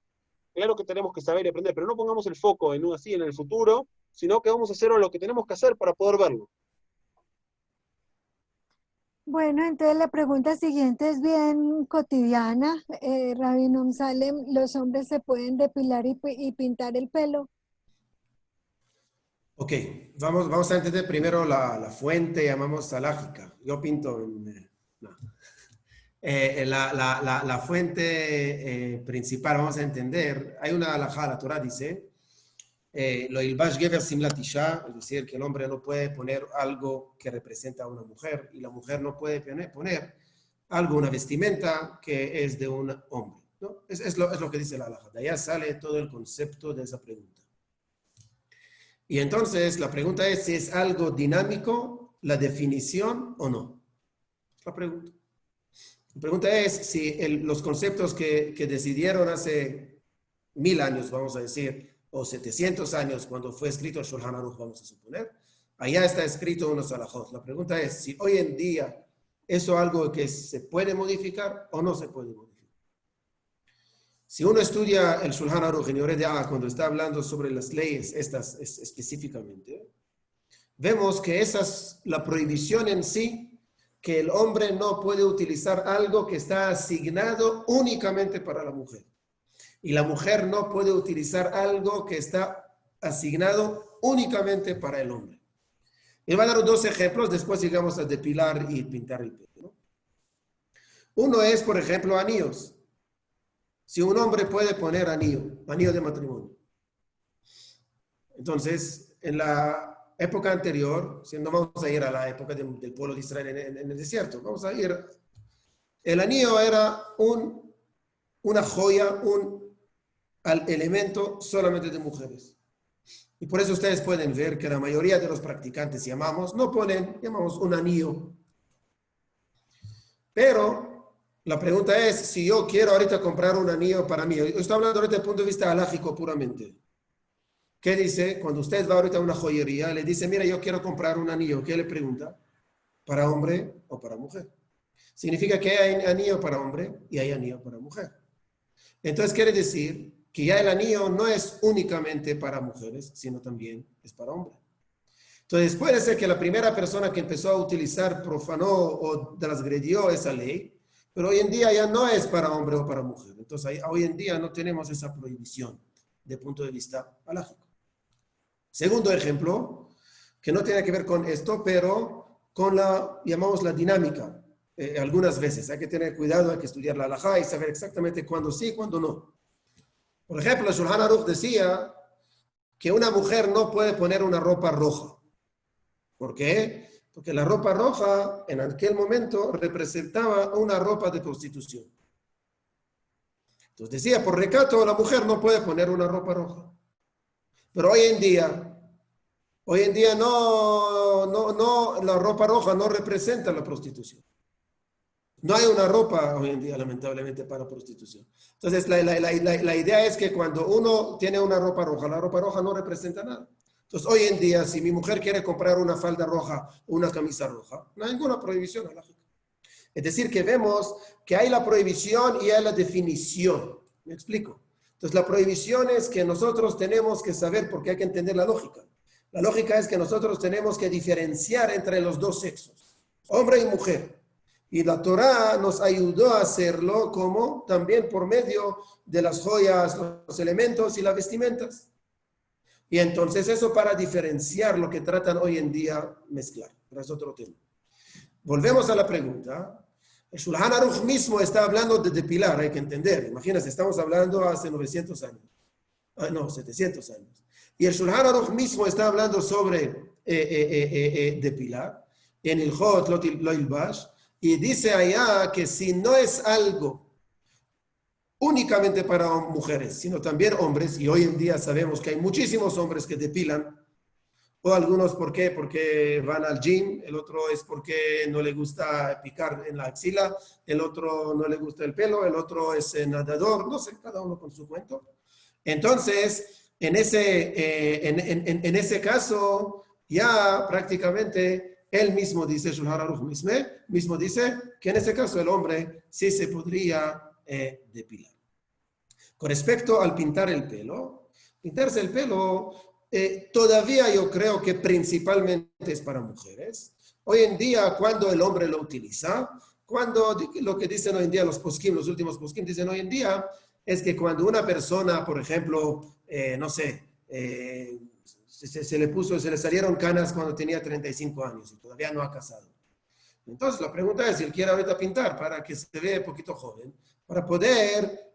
Claro que tenemos que saber y aprender, pero no pongamos el foco en el futuro, sino que vamos a hacer lo que tenemos que hacer para poder verlo. Bueno, entonces la pregunta siguiente es bien cotidiana. Rabbi Noam Salem, ¿los hombres se pueden depilar y pintar el pelo? Ok, vamos a entender primero la fuente, llamamos halágica. Yo pinto no. La fuente principal, vamos a entender, hay una halajá, la Torah dice, lo ilbash gever simlat isha, es decir, que el hombre no puede poner algo que representa a una mujer, y la mujer no puede poner algo, una vestimenta que es de un hombre, ¿no? Es lo que dice la halajá. De allá sale todo el concepto de esa pregunta. Y entonces la pregunta es si es algo dinámico, la definición o no. La pregunta. La pregunta es si los conceptos que decidieron hace 1000 años, vamos a decir, o 700 años, cuando fue escrito el Shulchan Aruch, vamos a suponer, allá está escrito unos halajot. La pregunta es si hoy en día eso es algo que se puede modificar o no se puede modificar. Si uno estudia el Shulchan Aruch en Yoreh De'ah, cuando está hablando sobre las leyes estas específicamente, vemos que esa es la prohibición en sí, que el hombre no puede utilizar algo que está asignado únicamente para la mujer. Y la mujer no puede utilizar algo que está asignado únicamente para el hombre. Y va a dar 2 ejemplos, después llegamos a depilar y pintar el pelo, ¿no? Uno es, por ejemplo, anillos. Si un hombre puede poner anillo de matrimonio. Entonces, en la época anterior, si no vamos a ir a la época del pueblo de Israel en el desierto, vamos a ir. El anillo era una joya, un elemento solamente de mujeres. Y por eso ustedes pueden ver que la mayoría de los practicantes llamamos un anillo. Pero la pregunta es, si yo quiero ahorita comprar un anillo para mí, yo estoy hablando ahorita desde el punto de vista halágico puramente. ¿Qué dice? Cuando usted va ahorita a una joyería, le dice, mira, yo quiero comprar un anillo. ¿Qué le pregunta? ¿Para hombre o para mujer? Significa que hay anillo para hombre y hay anillo para mujer. Entonces quiere decir que ya el anillo no es únicamente para mujeres, sino también es para hombres. Entonces puede ser que la primera persona que empezó a utilizar profanó o transgredió esa ley, pero hoy en día ya no es para hombre o para mujer. Entonces hoy en día no tenemos esa prohibición de punto de vista halágico. Segundo ejemplo, que no tiene que ver con esto, pero con la, llamamos la dinámica. Algunas veces hay que tener cuidado, hay que estudiar la halajá y saber exactamente cuándo sí y cuándo no. Por ejemplo, el Shulchan Aruch decía que una mujer no puede poner una ropa roja. ¿Por qué? Porque la ropa roja en aquel momento representaba una ropa de prostitución. Entonces decía, por recato, la mujer no puede poner una ropa roja. Pero hoy en día no, la ropa roja no representa la prostitución. No hay una ropa hoy en día, lamentablemente, para prostitución. Entonces, la idea es que cuando uno tiene una ropa roja, la ropa roja no representa nada. Entonces, hoy en día, si mi mujer quiere comprar una falda roja o una camisa roja, no hay ninguna prohibición halajá. Es decir, que vemos que hay la prohibición y hay la definición. ¿Me explico? Entonces, la prohibición es que nosotros tenemos que saber, porque hay que entender la lógica. La lógica es que nosotros tenemos que diferenciar entre los dos sexos, hombre y mujer. Y la Torá nos ayudó a hacerlo como también por medio de las joyas, los elementos y las vestimentas. Y entonces eso para diferenciar lo que tratan hoy en día mezclar. Pero es otro tema. Volvemos a la pregunta. El Shulchan Aruch mismo está hablando de depilar, hay que entender. Imagínense, estamos hablando hace 900 años. 700 años. Y el Shulchan Aruch mismo está hablando sobre depilar. En el Hot Lo Ilbash. Y dice allá que si no es algo únicamente para mujeres, sino también hombres, y hoy en día sabemos que hay muchísimos hombres que depilan, o algunos, ¿por qué? Porque van al gym, el otro es porque no le gusta picar en la axila, el otro no le gusta el pelo, el otro es nadador, no sé, cada uno con su cuento. Entonces, en ese caso, ya prácticamente él mismo dice, Shulchan Aruch mismo dice que en ese caso el hombre sí se podría depilar. Con respecto al pintar el pelo, pintarse el pelo todavía yo creo que principalmente es para mujeres. Hoy en día, cuando el hombre lo utiliza, cuando lo que dicen hoy en día los poskim, los últimos poskim dicen hoy en día, es que cuando una persona, por ejemplo, no sé, se le salieron canas cuando tenía 35 años y todavía no ha casado. Entonces la pregunta es si él quiere ahorita pintar para que se vea un poquito joven, para poder,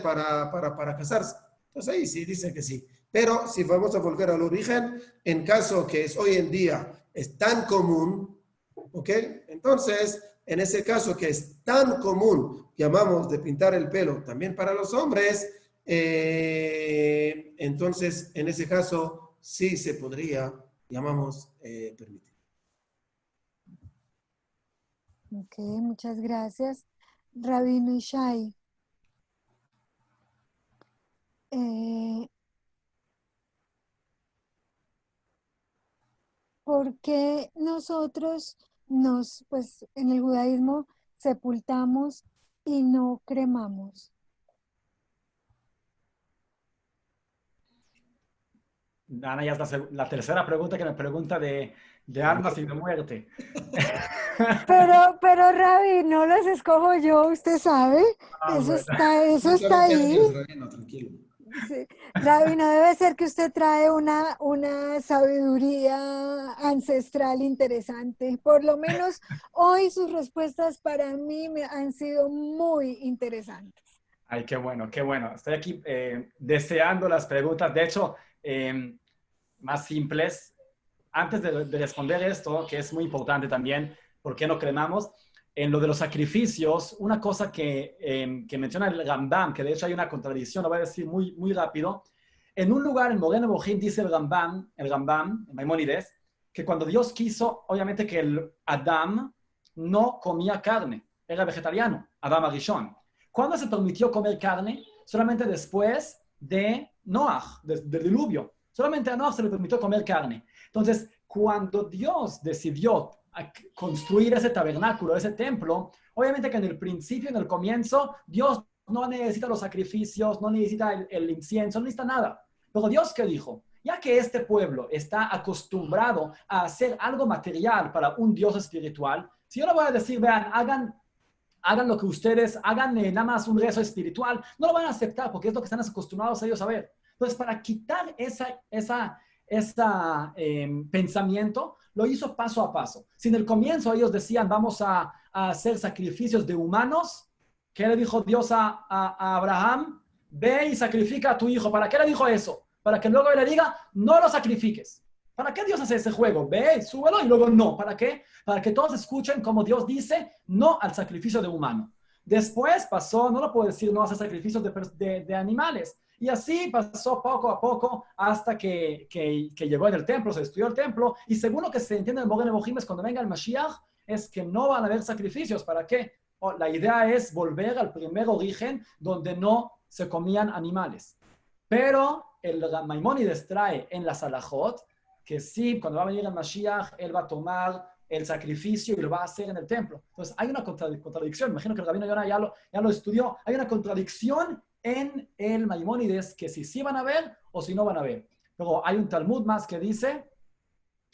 para casarse. Entonces ahí sí dice que sí. Pero si vamos a volver al origen, en caso que es hoy en día es tan común, ¿ok? Entonces, en ese caso que es tan común, llamamos de pintar el pelo también para los hombres, entonces, en ese caso, sí se podría, llamamos, permitir. Ok, muchas gracias. Rabino Ishai. ¿Por qué nosotros pues en el judaísmo sepultamos y no cremamos? Ana, ya es la tercera pregunta que me pregunta de armas y de muerte. Pero Rabi, no las escojo yo, usted sabe. Eso Bueno. está ahí. Rabino, tranquilo. Sí. Rabi, no debe ser que usted trae una sabiduría ancestral interesante. Por lo menos hoy sus respuestas para mí me han sido muy interesantes. Ay, qué bueno, qué bueno. Estoy aquí deseando las preguntas. De hecho, más simples. Antes de responder esto, que es muy importante también, ¿por qué no cremamos? En lo de los sacrificios, una cosa que menciona el Rambam, que de hecho hay una contradicción, lo voy a decir muy, muy rápido. En un lugar, en Moreh Nevuchim, dice el Rambam, Maimónides, que cuando Dios quiso, obviamente que el Adán no comía carne, era vegetariano, Adam Arishon. ¿Cuándo se permitió comer carne? Solamente después de Noach, del diluvio. Solamente a Noach se le permitió comer carne. Entonces, cuando Dios decidió construir ese tabernáculo, ese templo, obviamente que en el principio, en el comienzo, Dios no necesita los sacrificios, no necesita el incienso, no necesita nada. Pero Dios, ¿qué dijo? Ya que este pueblo está acostumbrado a hacer algo material para un Dios espiritual, si yo le voy a decir, vean, hagan lo que ustedes, hagan nada más un rezo espiritual, no lo van a aceptar porque es lo que están acostumbrados ellos a ver. Entonces, para quitar esa pensamiento, lo hizo paso a paso. Si en el comienzo ellos decían, vamos a hacer sacrificios de humanos, ¿qué le dijo Dios a Abraham? Ve y sacrifica a tu hijo. ¿Para qué le dijo eso? Para que luego él le diga, no lo sacrifiques. ¿Para qué Dios hace ese juego? Ve, súbelo y luego no. ¿Para qué? Para que todos escuchen como Dios dice no al sacrificio de humano. Después pasó, no lo puedo decir, no hacer sacrificios de animales. Y así pasó poco a poco hasta que llegó en el templo, se destruyó el templo. Y según lo que se entiende en Moreh Nevuchim, es cuando venga el Mashiach, es que no van a haber sacrificios. ¿Para qué? La idea es volver al primer origen donde no se comían animales. Pero el Maimónides trae en las alajot que sí, cuando va a venir el Mashiach, él va a tomar el sacrificio y lo va a hacer en el templo. Entonces hay una contradicción. Imagino que el Rabino Yonah ya lo estudió. Hay una contradicción en el Maimónides que si sí van a ver o si no van a ver. Luego hay un Talmud más que dice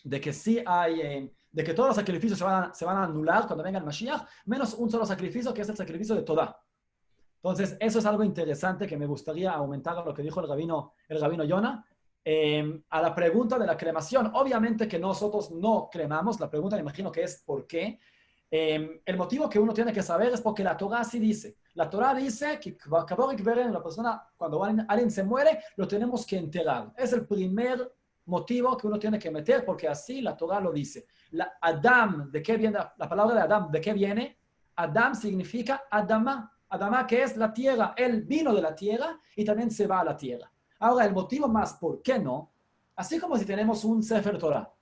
de que sí hay, de que todos los sacrificios se van a anular cuando venga el Mashiach, menos un solo sacrificio que es el sacrificio de Todá. Entonces, eso es algo interesante que me gustaría aumentar a lo que dijo el rabino Yonah. A la pregunta de la cremación, obviamente que nosotros no cremamos, la pregunta me imagino que es ¿por qué? El motivo que uno tiene que saber es porque la Torah sí dice. La Torah dice que la persona, cuando alguien se muere, lo tenemos que enterrar. Es el primer motivo que uno tiene que meter porque así la Torah lo dice. Adam, ¿de qué viene? La palabra de Adam, ¿de qué viene? Adam significa Adama. Adama, que es la tierra. Él vino de la tierra y también se va a la tierra. Ahora, el motivo más por qué no, así como si tenemos un Sefer Torah.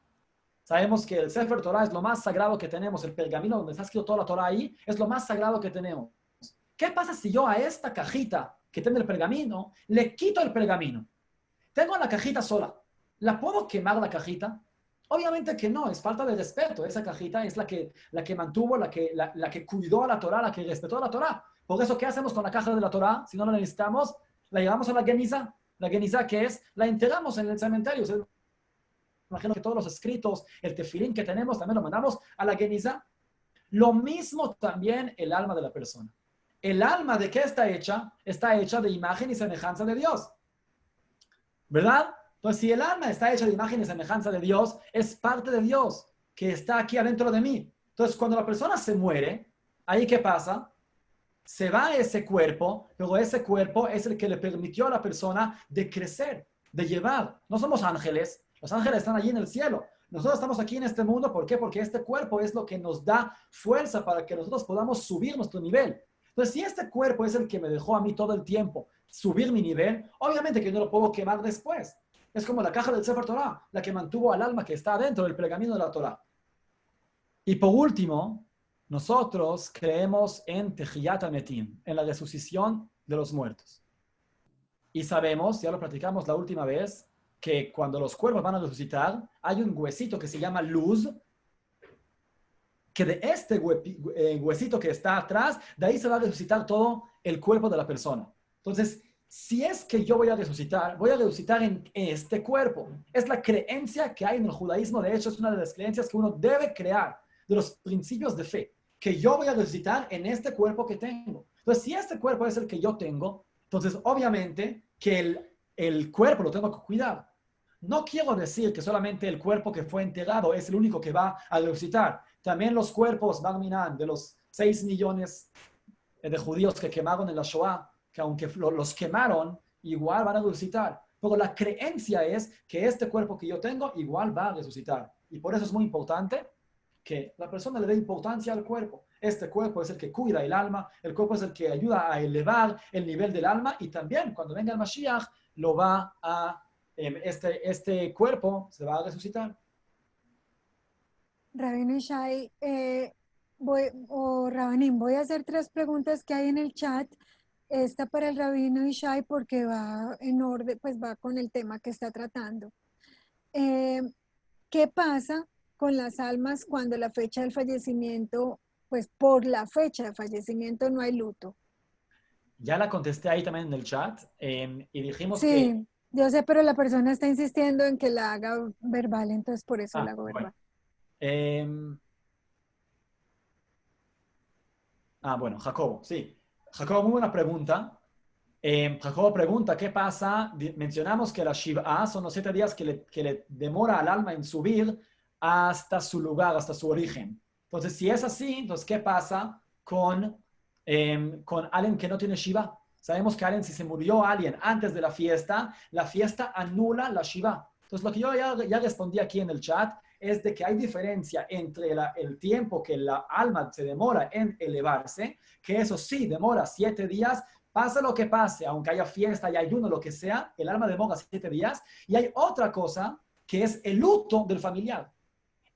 Sabemos que el Sefer Torah es lo más sagrado que tenemos. El pergamino donde está escrito toda la Torah ahí es lo más sagrado que tenemos. ¿Qué pasa si yo a esta cajita que tiene el pergamino le quito el pergamino? Tengo la cajita sola. ¿La puedo quemar la cajita? Obviamente que no, es falta de respeto. Esa cajita es la que mantuvo, la que cuidó a la Torah, la que respetó a la Torah. Por eso, ¿qué hacemos con la caja de la Torah? Si no la necesitamos, la llevamos a la Geniza. La Geniza, ¿qué es? La enterramos en el cementerio. Imagino que todos los escritos, el tefilín que tenemos, también lo mandamos a la Geniza. Lo mismo también el alma de la persona. ¿El alma de qué está hecha? Está hecha de imagen y semejanza de Dios. ¿Verdad? Entonces, si el alma está hecha de imagen y semejanza de Dios, es parte de Dios que está aquí adentro de mí. Entonces, cuando la persona se muere, ¿ahí qué pasa? Se va ese cuerpo, pero ese cuerpo es el que le permitió a la persona de crecer, de llevar. No somos ángeles, los ángeles están allí en el cielo. Nosotros estamos aquí en este mundo, ¿por qué? Porque este cuerpo es lo que nos da fuerza para que nosotros podamos subir nuestro nivel. Entonces, si este cuerpo es el que me dejó a mí todo el tiempo subir mi nivel, obviamente que yo no lo puedo quemar después. Es como la caja del Sefer Torah, la que mantuvo al alma que está dentro del pergamino de la Torah. Y por último, nosotros creemos en Tehiyat HaMetim, en la resucitación de los muertos. Y sabemos, ya lo platicamos la última vez, que cuando los cuerpos van a resucitar, hay un huesito que se llama luz, que de este huesito que está atrás, de ahí se va a resucitar todo el cuerpo de la persona. Entonces, si es que yo voy a resucitar en este cuerpo. Es la creencia que hay en el judaísmo. De hecho, es una de las creencias que uno debe crear, de los principios de fe, que yo voy a resucitar en este cuerpo que tengo. Entonces, si este cuerpo es el que yo tengo, entonces obviamente que el cuerpo lo tengo que cuidar. No quiero decir que solamente el cuerpo que fue enterrado es el único que va a resucitar. También los cuerpos, Bar Minan, de los 6 millones de judíos que quemaron en la Shoah, que aunque los quemaron, igual van a resucitar. Pero la creencia es que este cuerpo que yo tengo igual va a resucitar. Y por eso es muy importante que la persona le dé importancia al cuerpo. Este cuerpo es el que cuida el alma, el cuerpo es el que ayuda a elevar el nivel del alma y también cuando venga el Mashiach lo va a, este cuerpo se va a resucitar. Rabino Ishai, Rabanim, voy a hacer 3 preguntas que hay en el chat. Esta para el Rabino Ishai porque va en orden, pues va con el tema que está tratando. ¿Qué pasa con las almas cuando la fecha del fallecimiento, pues por la fecha de fallecimiento no hay luto? Ya la contesté ahí también en el chat y dijimos Sí, que... yo sé, pero la persona está insistiendo en que la haga verbal, entonces por eso la hago verbal. Bueno, Jacobo, sí. Jacobo, muy buena pregunta. Jacobo pregunta, ¿qué pasa? Mencionamos que la Shiv'a son los 7 días que le demora al alma en subir hasta su lugar, hasta su origen. Entonces, si es así, entonces, ¿qué pasa con alguien que no tiene Shiva? Sabemos que alguien, si se murió alguien antes de la fiesta anula la Shiva. Entonces, lo que yo ya respondí aquí en el chat es de que hay diferencia entre el tiempo que la alma se demora en elevarse, que eso sí demora 7 días, pase lo que pase, aunque haya fiesta y ayuno, lo que sea, el alma demora 7 días. Y hay otra cosa que es el luto del familiar.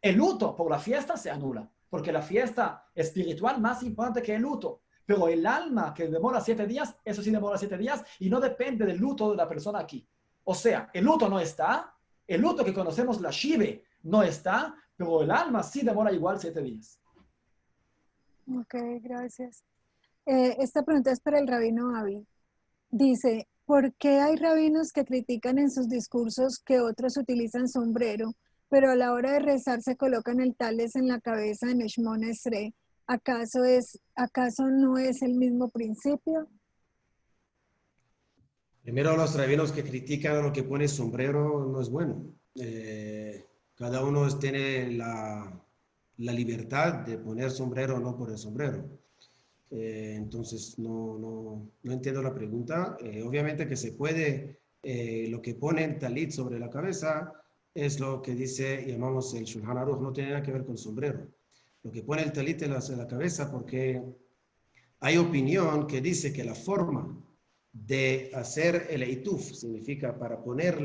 El luto por la fiesta se anula, porque la fiesta espiritual más importante que el luto. Pero el alma que demora 7 días, eso sí demora 7 días y no depende del luto de la persona aquí. O sea, el luto no está, el luto que conocemos, la Shive, no está, pero el alma sí demora igual 7 días. Ok, gracias. Esta pregunta es para el rabino Avi. Dice, ¿por qué hay rabinos que critican en sus discursos que otros utilizan sombrero, pero a la hora de rezar se colocan el talis en la cabeza en Shmona Esrei? ¿Acaso no es el mismo principio? Primero, los rabinos que critican a lo que pone sombrero no es bueno. Cada uno tiene la libertad de poner sombrero o no poner sombrero. Entonces, no entiendo la pregunta. Obviamente que se puede, lo que pone el talit sobre la cabeza es lo que dice, llamamos el Shulchan Aruch, no tiene nada que ver con sombrero. Lo que pone el talit en la cabeza, porque hay opinión que dice que la forma de hacer el eituf, significa para poner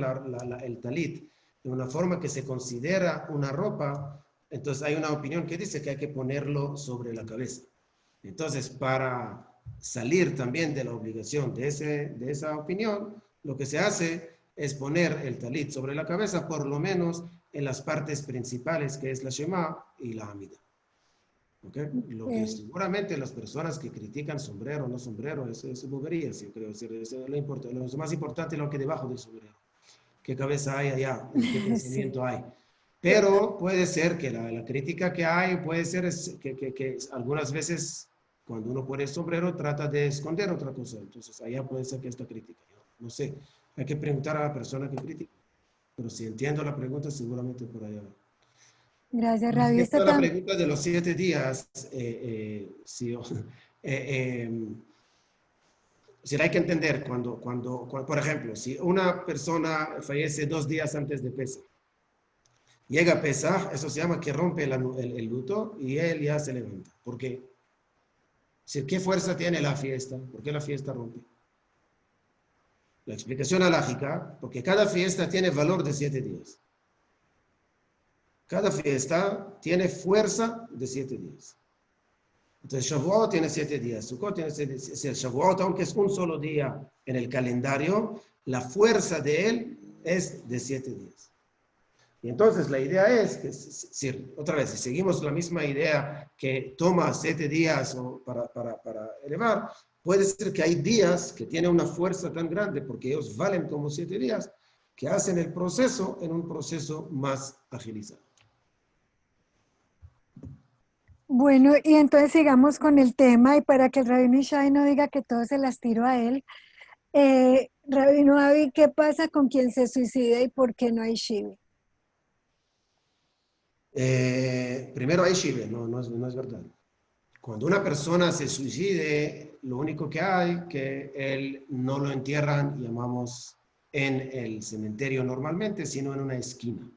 el talit de una forma que se considera una ropa, entonces hay una opinión que dice que hay que ponerlo sobre la cabeza. Entonces, para salir también de la obligación de esa opinión, lo que se hace es poner el talit sobre la cabeza, por lo menos en las partes principales, que es la Shema y la Hamida. ¿Okay? Lo que seguramente las personas que critican sombrero o no sombrero, es boberías, yo creo. Lo más importante es lo que hay debajo del sombrero. ¿Qué cabeza hay allá? ¿Qué pensamiento hay? Pero puede ser que la crítica que hay, puede ser que algunas veces cuando uno pone el sombrero trata de esconder otra cosa. Entonces allá puede ser que esta crítica. No sé, hay que preguntar a la persona que critica. Pero si entiendo la pregunta, seguramente por allá. Gracias, Rabbi. Respecto a la pregunta de los 7 días, si hay que entender cuando, por ejemplo, si una persona fallece 2 días antes de Pesaj, llega Pesaj, eso se llama que rompe el luto y él ya se levanta. ¿Por qué? ¿Qué fuerza tiene la fiesta? ¿Por qué la fiesta rompe? La explicación alágica, porque cada fiesta tiene valor de 7 días. Cada fiesta tiene fuerza de 7 días. Entonces, Shavuot tiene 7 días, Sukkot tiene 7 días. El Shavuot, aunque es un solo día en el calendario, la fuerza de él es de 7 días. Y entonces la idea es que, otra vez, si seguimos la misma idea que toma 7 días para elevar, puede ser que hay días que tienen una fuerza tan grande, porque ellos valen como 7 días, que hacen el proceso en un proceso más agilizado. Bueno, y entonces sigamos con el tema, y para que el rabino Ishai no diga que todo se las tiro a él, rabino Avi, ¿qué pasa con quien se suicida y por qué no hay shive? Primero hay shive, no es verdad. Cuando una persona se suicide, lo único que hay que él no lo entierran, llamamos, en el cementerio normalmente, sino en una esquina.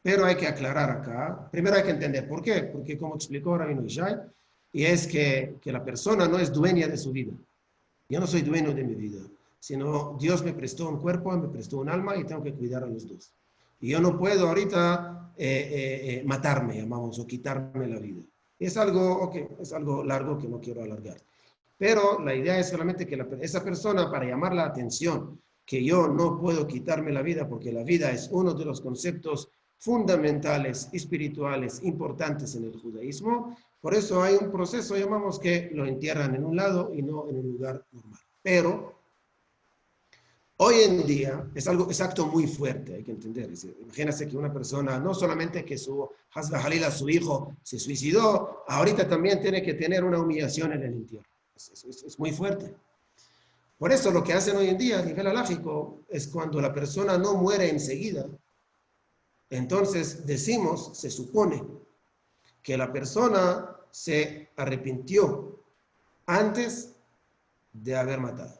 Pero hay que aclarar acá, primero hay que entender por qué, porque como explicó Rabino Ishai, y es que la persona no es dueña de su vida. Yo no soy dueño de mi vida, sino Dios me prestó un cuerpo, me prestó un alma y tengo que cuidar a los dos. Y yo no puedo ahorita matarme, llamamos, o quitarme la vida. Es algo largo que no quiero alargar. Pero la idea es solamente que esa persona, para llamar la atención, que yo no puedo quitarme la vida, porque la vida es uno de los conceptos fundamentales, espirituales, importantes en el judaísmo. Por eso hay un proceso, llamamos, que lo entierran en un lado y no en un lugar normal. Pero hoy en día es acto muy fuerte, hay que entender. Imagínense que una persona, no solamente que su hijo se suicidó, ahorita también tiene que tener una humillación en el entierro. Es muy fuerte. Por eso lo que hacen hoy en día a nivel halágico es cuando la persona no muere enseguida, entonces decimos, se supone, que la persona se arrepintió antes de haber matado.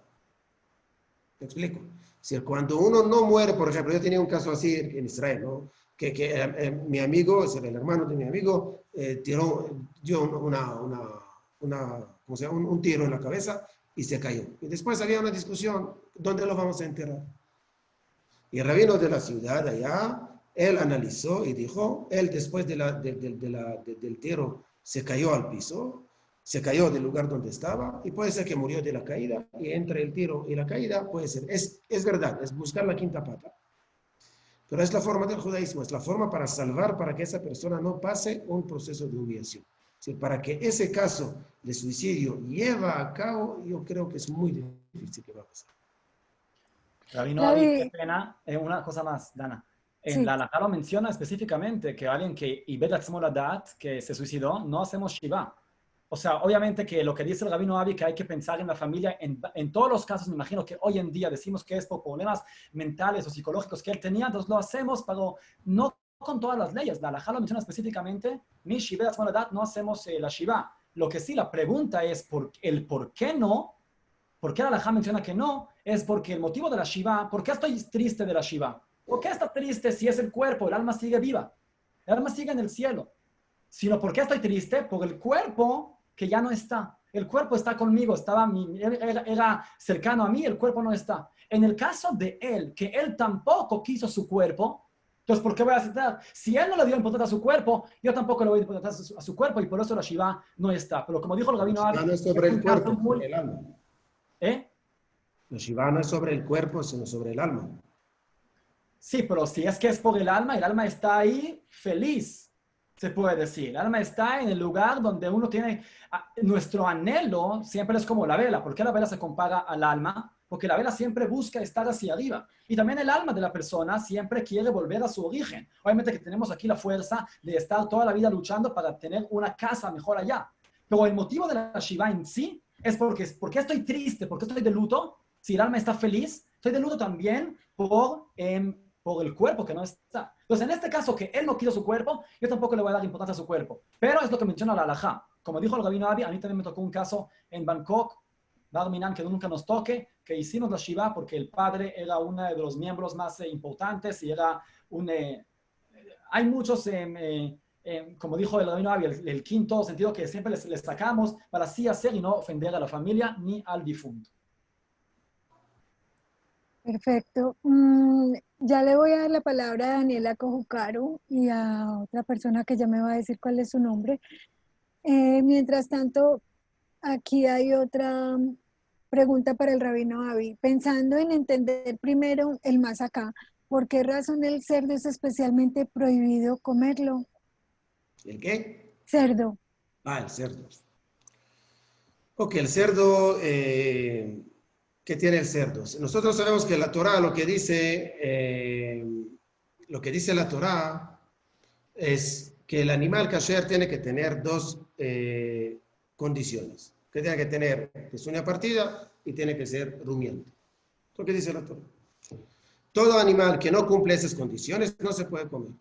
¿Me explico? Si cuando uno no muere, por ejemplo, yo tenía un caso así en Israel, ¿no? Mi amigo, es el hermano de mi amigo, dio ¿cómo se llama? Un tiro en la cabeza y se cayó. Y después había una discusión, ¿dónde lo vamos a enterrar? Y el rabino de la ciudad allá, él analizó y dijo, él después del tiro se cayó al piso, se cayó del lugar donde estaba y puede ser que murió de la caída y entre el tiro y la caída puede ser. Es verdad, es buscar la quinta pata. Pero es la forma del judaísmo, es la forma para salvar, para que esa persona no pase un proceso de humillación. Sí, para que ese caso de suicidio lleva a cabo, yo creo que es muy difícil que va a pasar. Rabino Avi, qué David, pena. Una cosa más, Dana. En sí, la halajá lo menciona específicamente que alguien que ibed atzmo ladat, que se suicidó, no hacemos shiva. O sea, obviamente que lo que dice el Rabino Avi, que hay que pensar en la familia, en todos los casos, me imagino que hoy en día decimos que es por problemas mentales o psicológicos que él tenía, entonces lo hacemos, pero no con todas las leyes. La halajá lo menciona específicamente, mi ibed atzmo ladat, no hacemos la shiva. Lo que sí, la pregunta es el por qué no. ¿Por qué la halajá menciona que no? Es porque el motivo de la Shiva, ¿por qué estoy triste de la Shiva? ¿Por qué está triste si es el cuerpo? El alma sigue viva. El alma sigue en el cielo. Sino, ¿por qué estoy triste? Por el cuerpo que ya no está. El cuerpo está conmigo, era cercano a mí, el cuerpo no está. En el caso de él, que él tampoco quiso su cuerpo, entonces, ¿por qué voy a aceptar? Si él no le dio importancia a su cuerpo, yo tampoco le voy a dar importancia a su cuerpo y por eso la Shiva no está. Pero como dijo el rabino Avi, No es sobre es el un caso cuerpo, es muy... sobre el alma. ¿Eh? La Shiva no es sobre el cuerpo, sino sobre el alma. Sí, pero si es que es por el alma está ahí feliz, se puede decir. El alma está en el lugar donde uno tiene... Nuestro anhelo siempre es como la vela. ¿Por qué la vela se compara al alma? Porque la vela siempre busca estar hacia arriba. Y también el alma de la persona siempre quiere volver a su origen. Obviamente que tenemos aquí la fuerza de estar toda la vida luchando para tener una casa mejor allá. Pero el motivo de la Shiva en sí es porque estoy triste, porque estoy de luto. Si el alma está feliz, estoy de luto también por el cuerpo que no está. Entonces, en este caso, que él no quiso su cuerpo, yo tampoco le voy a dar importancia a su cuerpo. Pero es lo que menciona la halajá. Como dijo el rabino Avi, a mí también me tocó un caso en Bangkok, Bar Minan, que nunca nos toque, que hicimos la Shiva porque el padre era uno de los miembros más importantes y era un... hay muchos... como dijo el rabino Avi, el quinto sentido que siempre les sacamos para así hacer y no ofender a la familia ni al difunto. perfecto. Ya le voy a dar la palabra a Daniela Cojucaro y a otra persona que ya me va a decir cuál es su nombre. Mientras tanto, aquí hay otra pregunta para el rabino Avi. Pensando en entender primero el más acá, ¿por qué razón el cerdo es especialmente prohibido comerlo? ¿El qué? Cerdo. El cerdo. Ok, el cerdo, ¿qué tiene el cerdo? Nosotros sabemos que la Torá lo que dice la Torá es que el animal kasher tiene que tener dos condiciones. Que tiene que tener pezuña partida y tiene que ser rumiante. ¿Lo que dice la Torá? Todo animal que no cumple esas condiciones no se puede comer.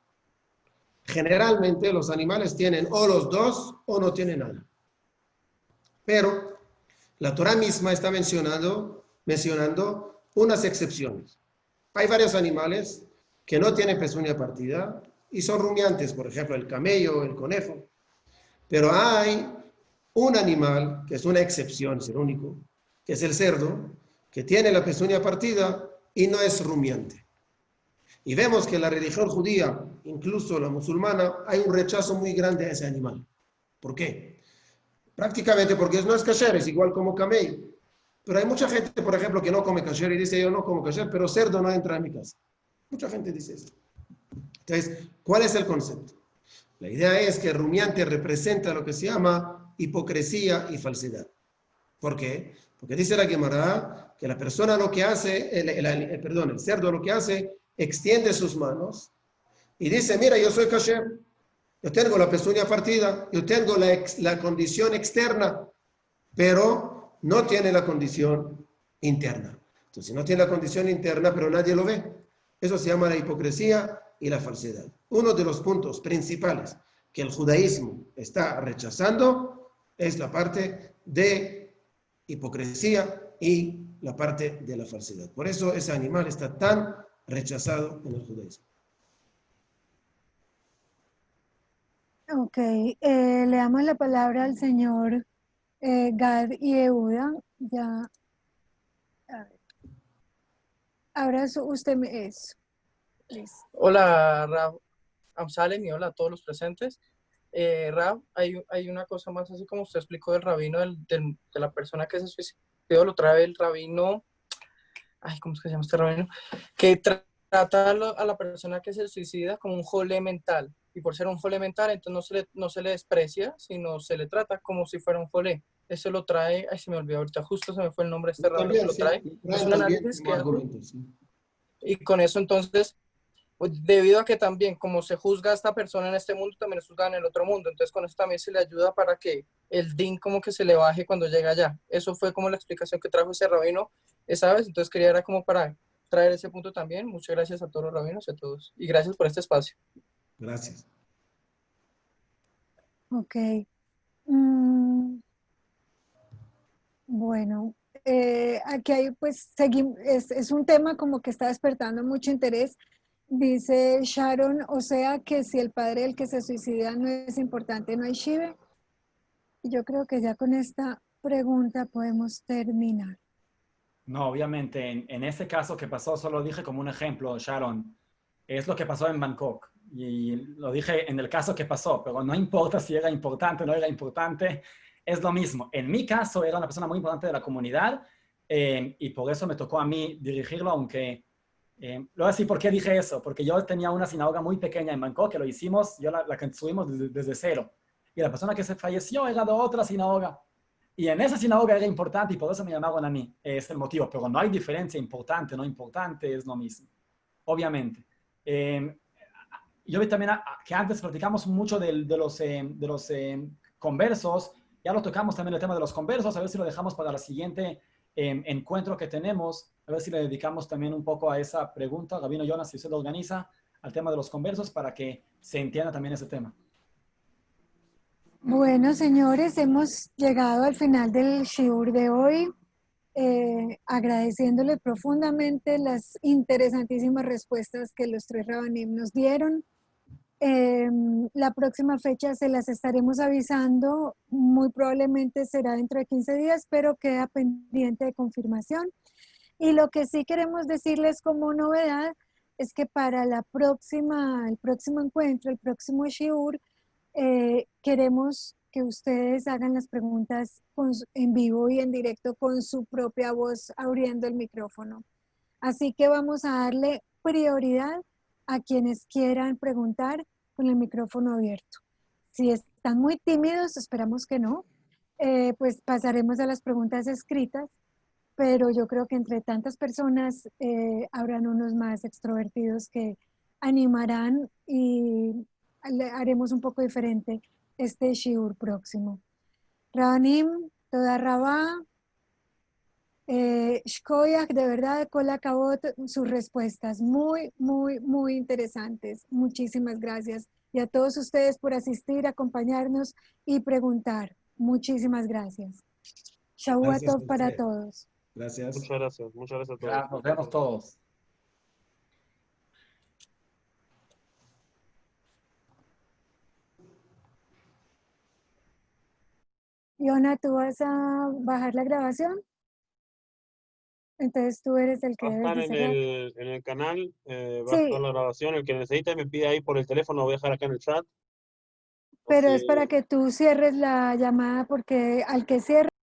Generalmente los animales tienen o los dos o no tienen nada. Pero la Torá misma está mencionando unas excepciones. Hay varios animales que no tienen pezuña partida y son rumiantes, por ejemplo, el camello, el conejo. Pero hay un animal que es una excepción, es el único, que es el cerdo, que tiene la pezuña partida y no es rumiante. Y vemos que en la religión judía, incluso la musulmana, hay un rechazo muy grande a ese animal. ¿Por qué? Prácticamente porque no es kasher, es igual como camello. Pero hay mucha gente, por ejemplo, que no come kasher y dice, yo no como kasher, pero cerdo no entra en mi casa. Mucha gente dice eso. Entonces, ¿cuál es el concepto? La idea es que el rumiante representa lo que se llama hipocresía y falsedad. ¿Por qué? Porque dice la Gemara que la persona lo que hace, el cerdo lo que hace, extiende sus manos y dice, mira, yo soy kasher, yo tengo la pezuña partida, yo tengo la condición externa, pero no tiene la condición interna. Entonces, no tiene la condición interna, pero nadie lo ve. Eso se llama la hipocresía y la falsedad. Uno de los puntos principales que el judaísmo está rechazando es la parte de hipocresía y la parte de la falsedad. Por eso ese animal está tan rechazado en el judaísmo. Ok, le damos la palabra al señor Gad y Yehuda. Ya. A ver. Ahora usted es. Hola, Rav Amsalem, y hola a todos los presentes. Rav, hay una cosa más, así como usted explicó del rabino, de la persona que se suicidó, lo trae el rabino, ¿cómo es que se llama este rabino? Que trata a la persona que se suicida como un jole mental, y por ser un jole mental, entonces no se le desprecia, sino se le trata como si fuera un jole. Eso lo trae, se me olvidó ahorita, justo se me fue el nombre de este rabino que lo trae. Es un análisis que hace, y con eso entonces, pues, debido a que también como se juzga a esta persona en este mundo, también se juzga en el otro mundo, entonces con eso también se le ayuda para que el din como que se le baje cuando llega allá. Eso fue como la explicación que trajo ese rabino esa vez, entonces quería era como para traer ese punto también. Muchas gracias a todos los rabinos y a todos, y gracias por este espacio. Gracias. Ok. Bueno, aquí hay, pues, seguimos, es un tema como que está despertando mucho interés. Dice Sharon, o sea que si el padre del que se suicida no es importante, no hay shive. Y yo creo que ya con esta pregunta podemos terminar. No, obviamente, en ese caso que pasó, solo dije como un ejemplo, Sharon, es lo que pasó en Bangkok. Y lo dije en el caso que pasó, pero no importa si era importante o no era importante, es lo mismo. En mi caso, era una persona muy importante de la comunidad y por eso me tocó a mí dirigirlo, aunque... lo voy a decir por qué dije eso, porque yo tenía una sinagoga muy pequeña en Bangkok, que lo hicimos, la construimos desde cero. Y la persona que se falleció era de otra sinagoga. Y en esa sinagoga era importante y por eso me llamaron a mí. Es el motivo. Pero no hay diferencia importante, no importante, es lo mismo. Obviamente. Yo vi también que antes platicamos mucho de los conversos. Ya lo tocamos también el tema de los conversos. A ver si lo dejamos para el siguiente encuentro que tenemos. A ver si le dedicamos también un poco a esa pregunta. Rabino Jonas, si usted lo organiza, al tema de los conversos para que se entienda también ese tema. Bueno, señores, hemos llegado al final del shiur de hoy, agradeciéndole profundamente las interesantísimas respuestas que los tres rabanim nos dieron. La próxima fecha se las estaremos avisando, muy probablemente será dentro de 15 días, pero queda pendiente de confirmación. Y lo que sí queremos decirles como novedad es que para el próximo encuentro, el próximo shiur, queremos que ustedes hagan las preguntas en vivo y en directo con su propia voz abriendo el micrófono. Así que vamos a darle prioridad a quienes quieran preguntar con el micrófono abierto. Si están muy tímidos, esperamos que no, pues pasaremos a las preguntas escritas, pero yo creo que entre tantas personas habrán unos más extrovertidos que animarán y haremos un poco diferente este shiur próximo. Rabanim, toda rabá, Shkoyach, de verdad, Kol Hakavod, sus respuestas muy, muy, muy interesantes. Muchísimas gracias. Y a todos ustedes por asistir, acompañarnos y preguntar. Muchísimas gracias. Shavua Tov para todos. Gracias. Muchas gracias a todos. Ya, nos vemos todos. Yona, ¿tú vas a bajar la grabación? Entonces tú eres el que Va a debes estar de cerrar. en el canal, va a Sí, estar la grabación. El que necesite me pide ahí por el teléfono, lo voy a dejar acá en el chat. pero Así- es para que tú cierres la llamada porque al que cierre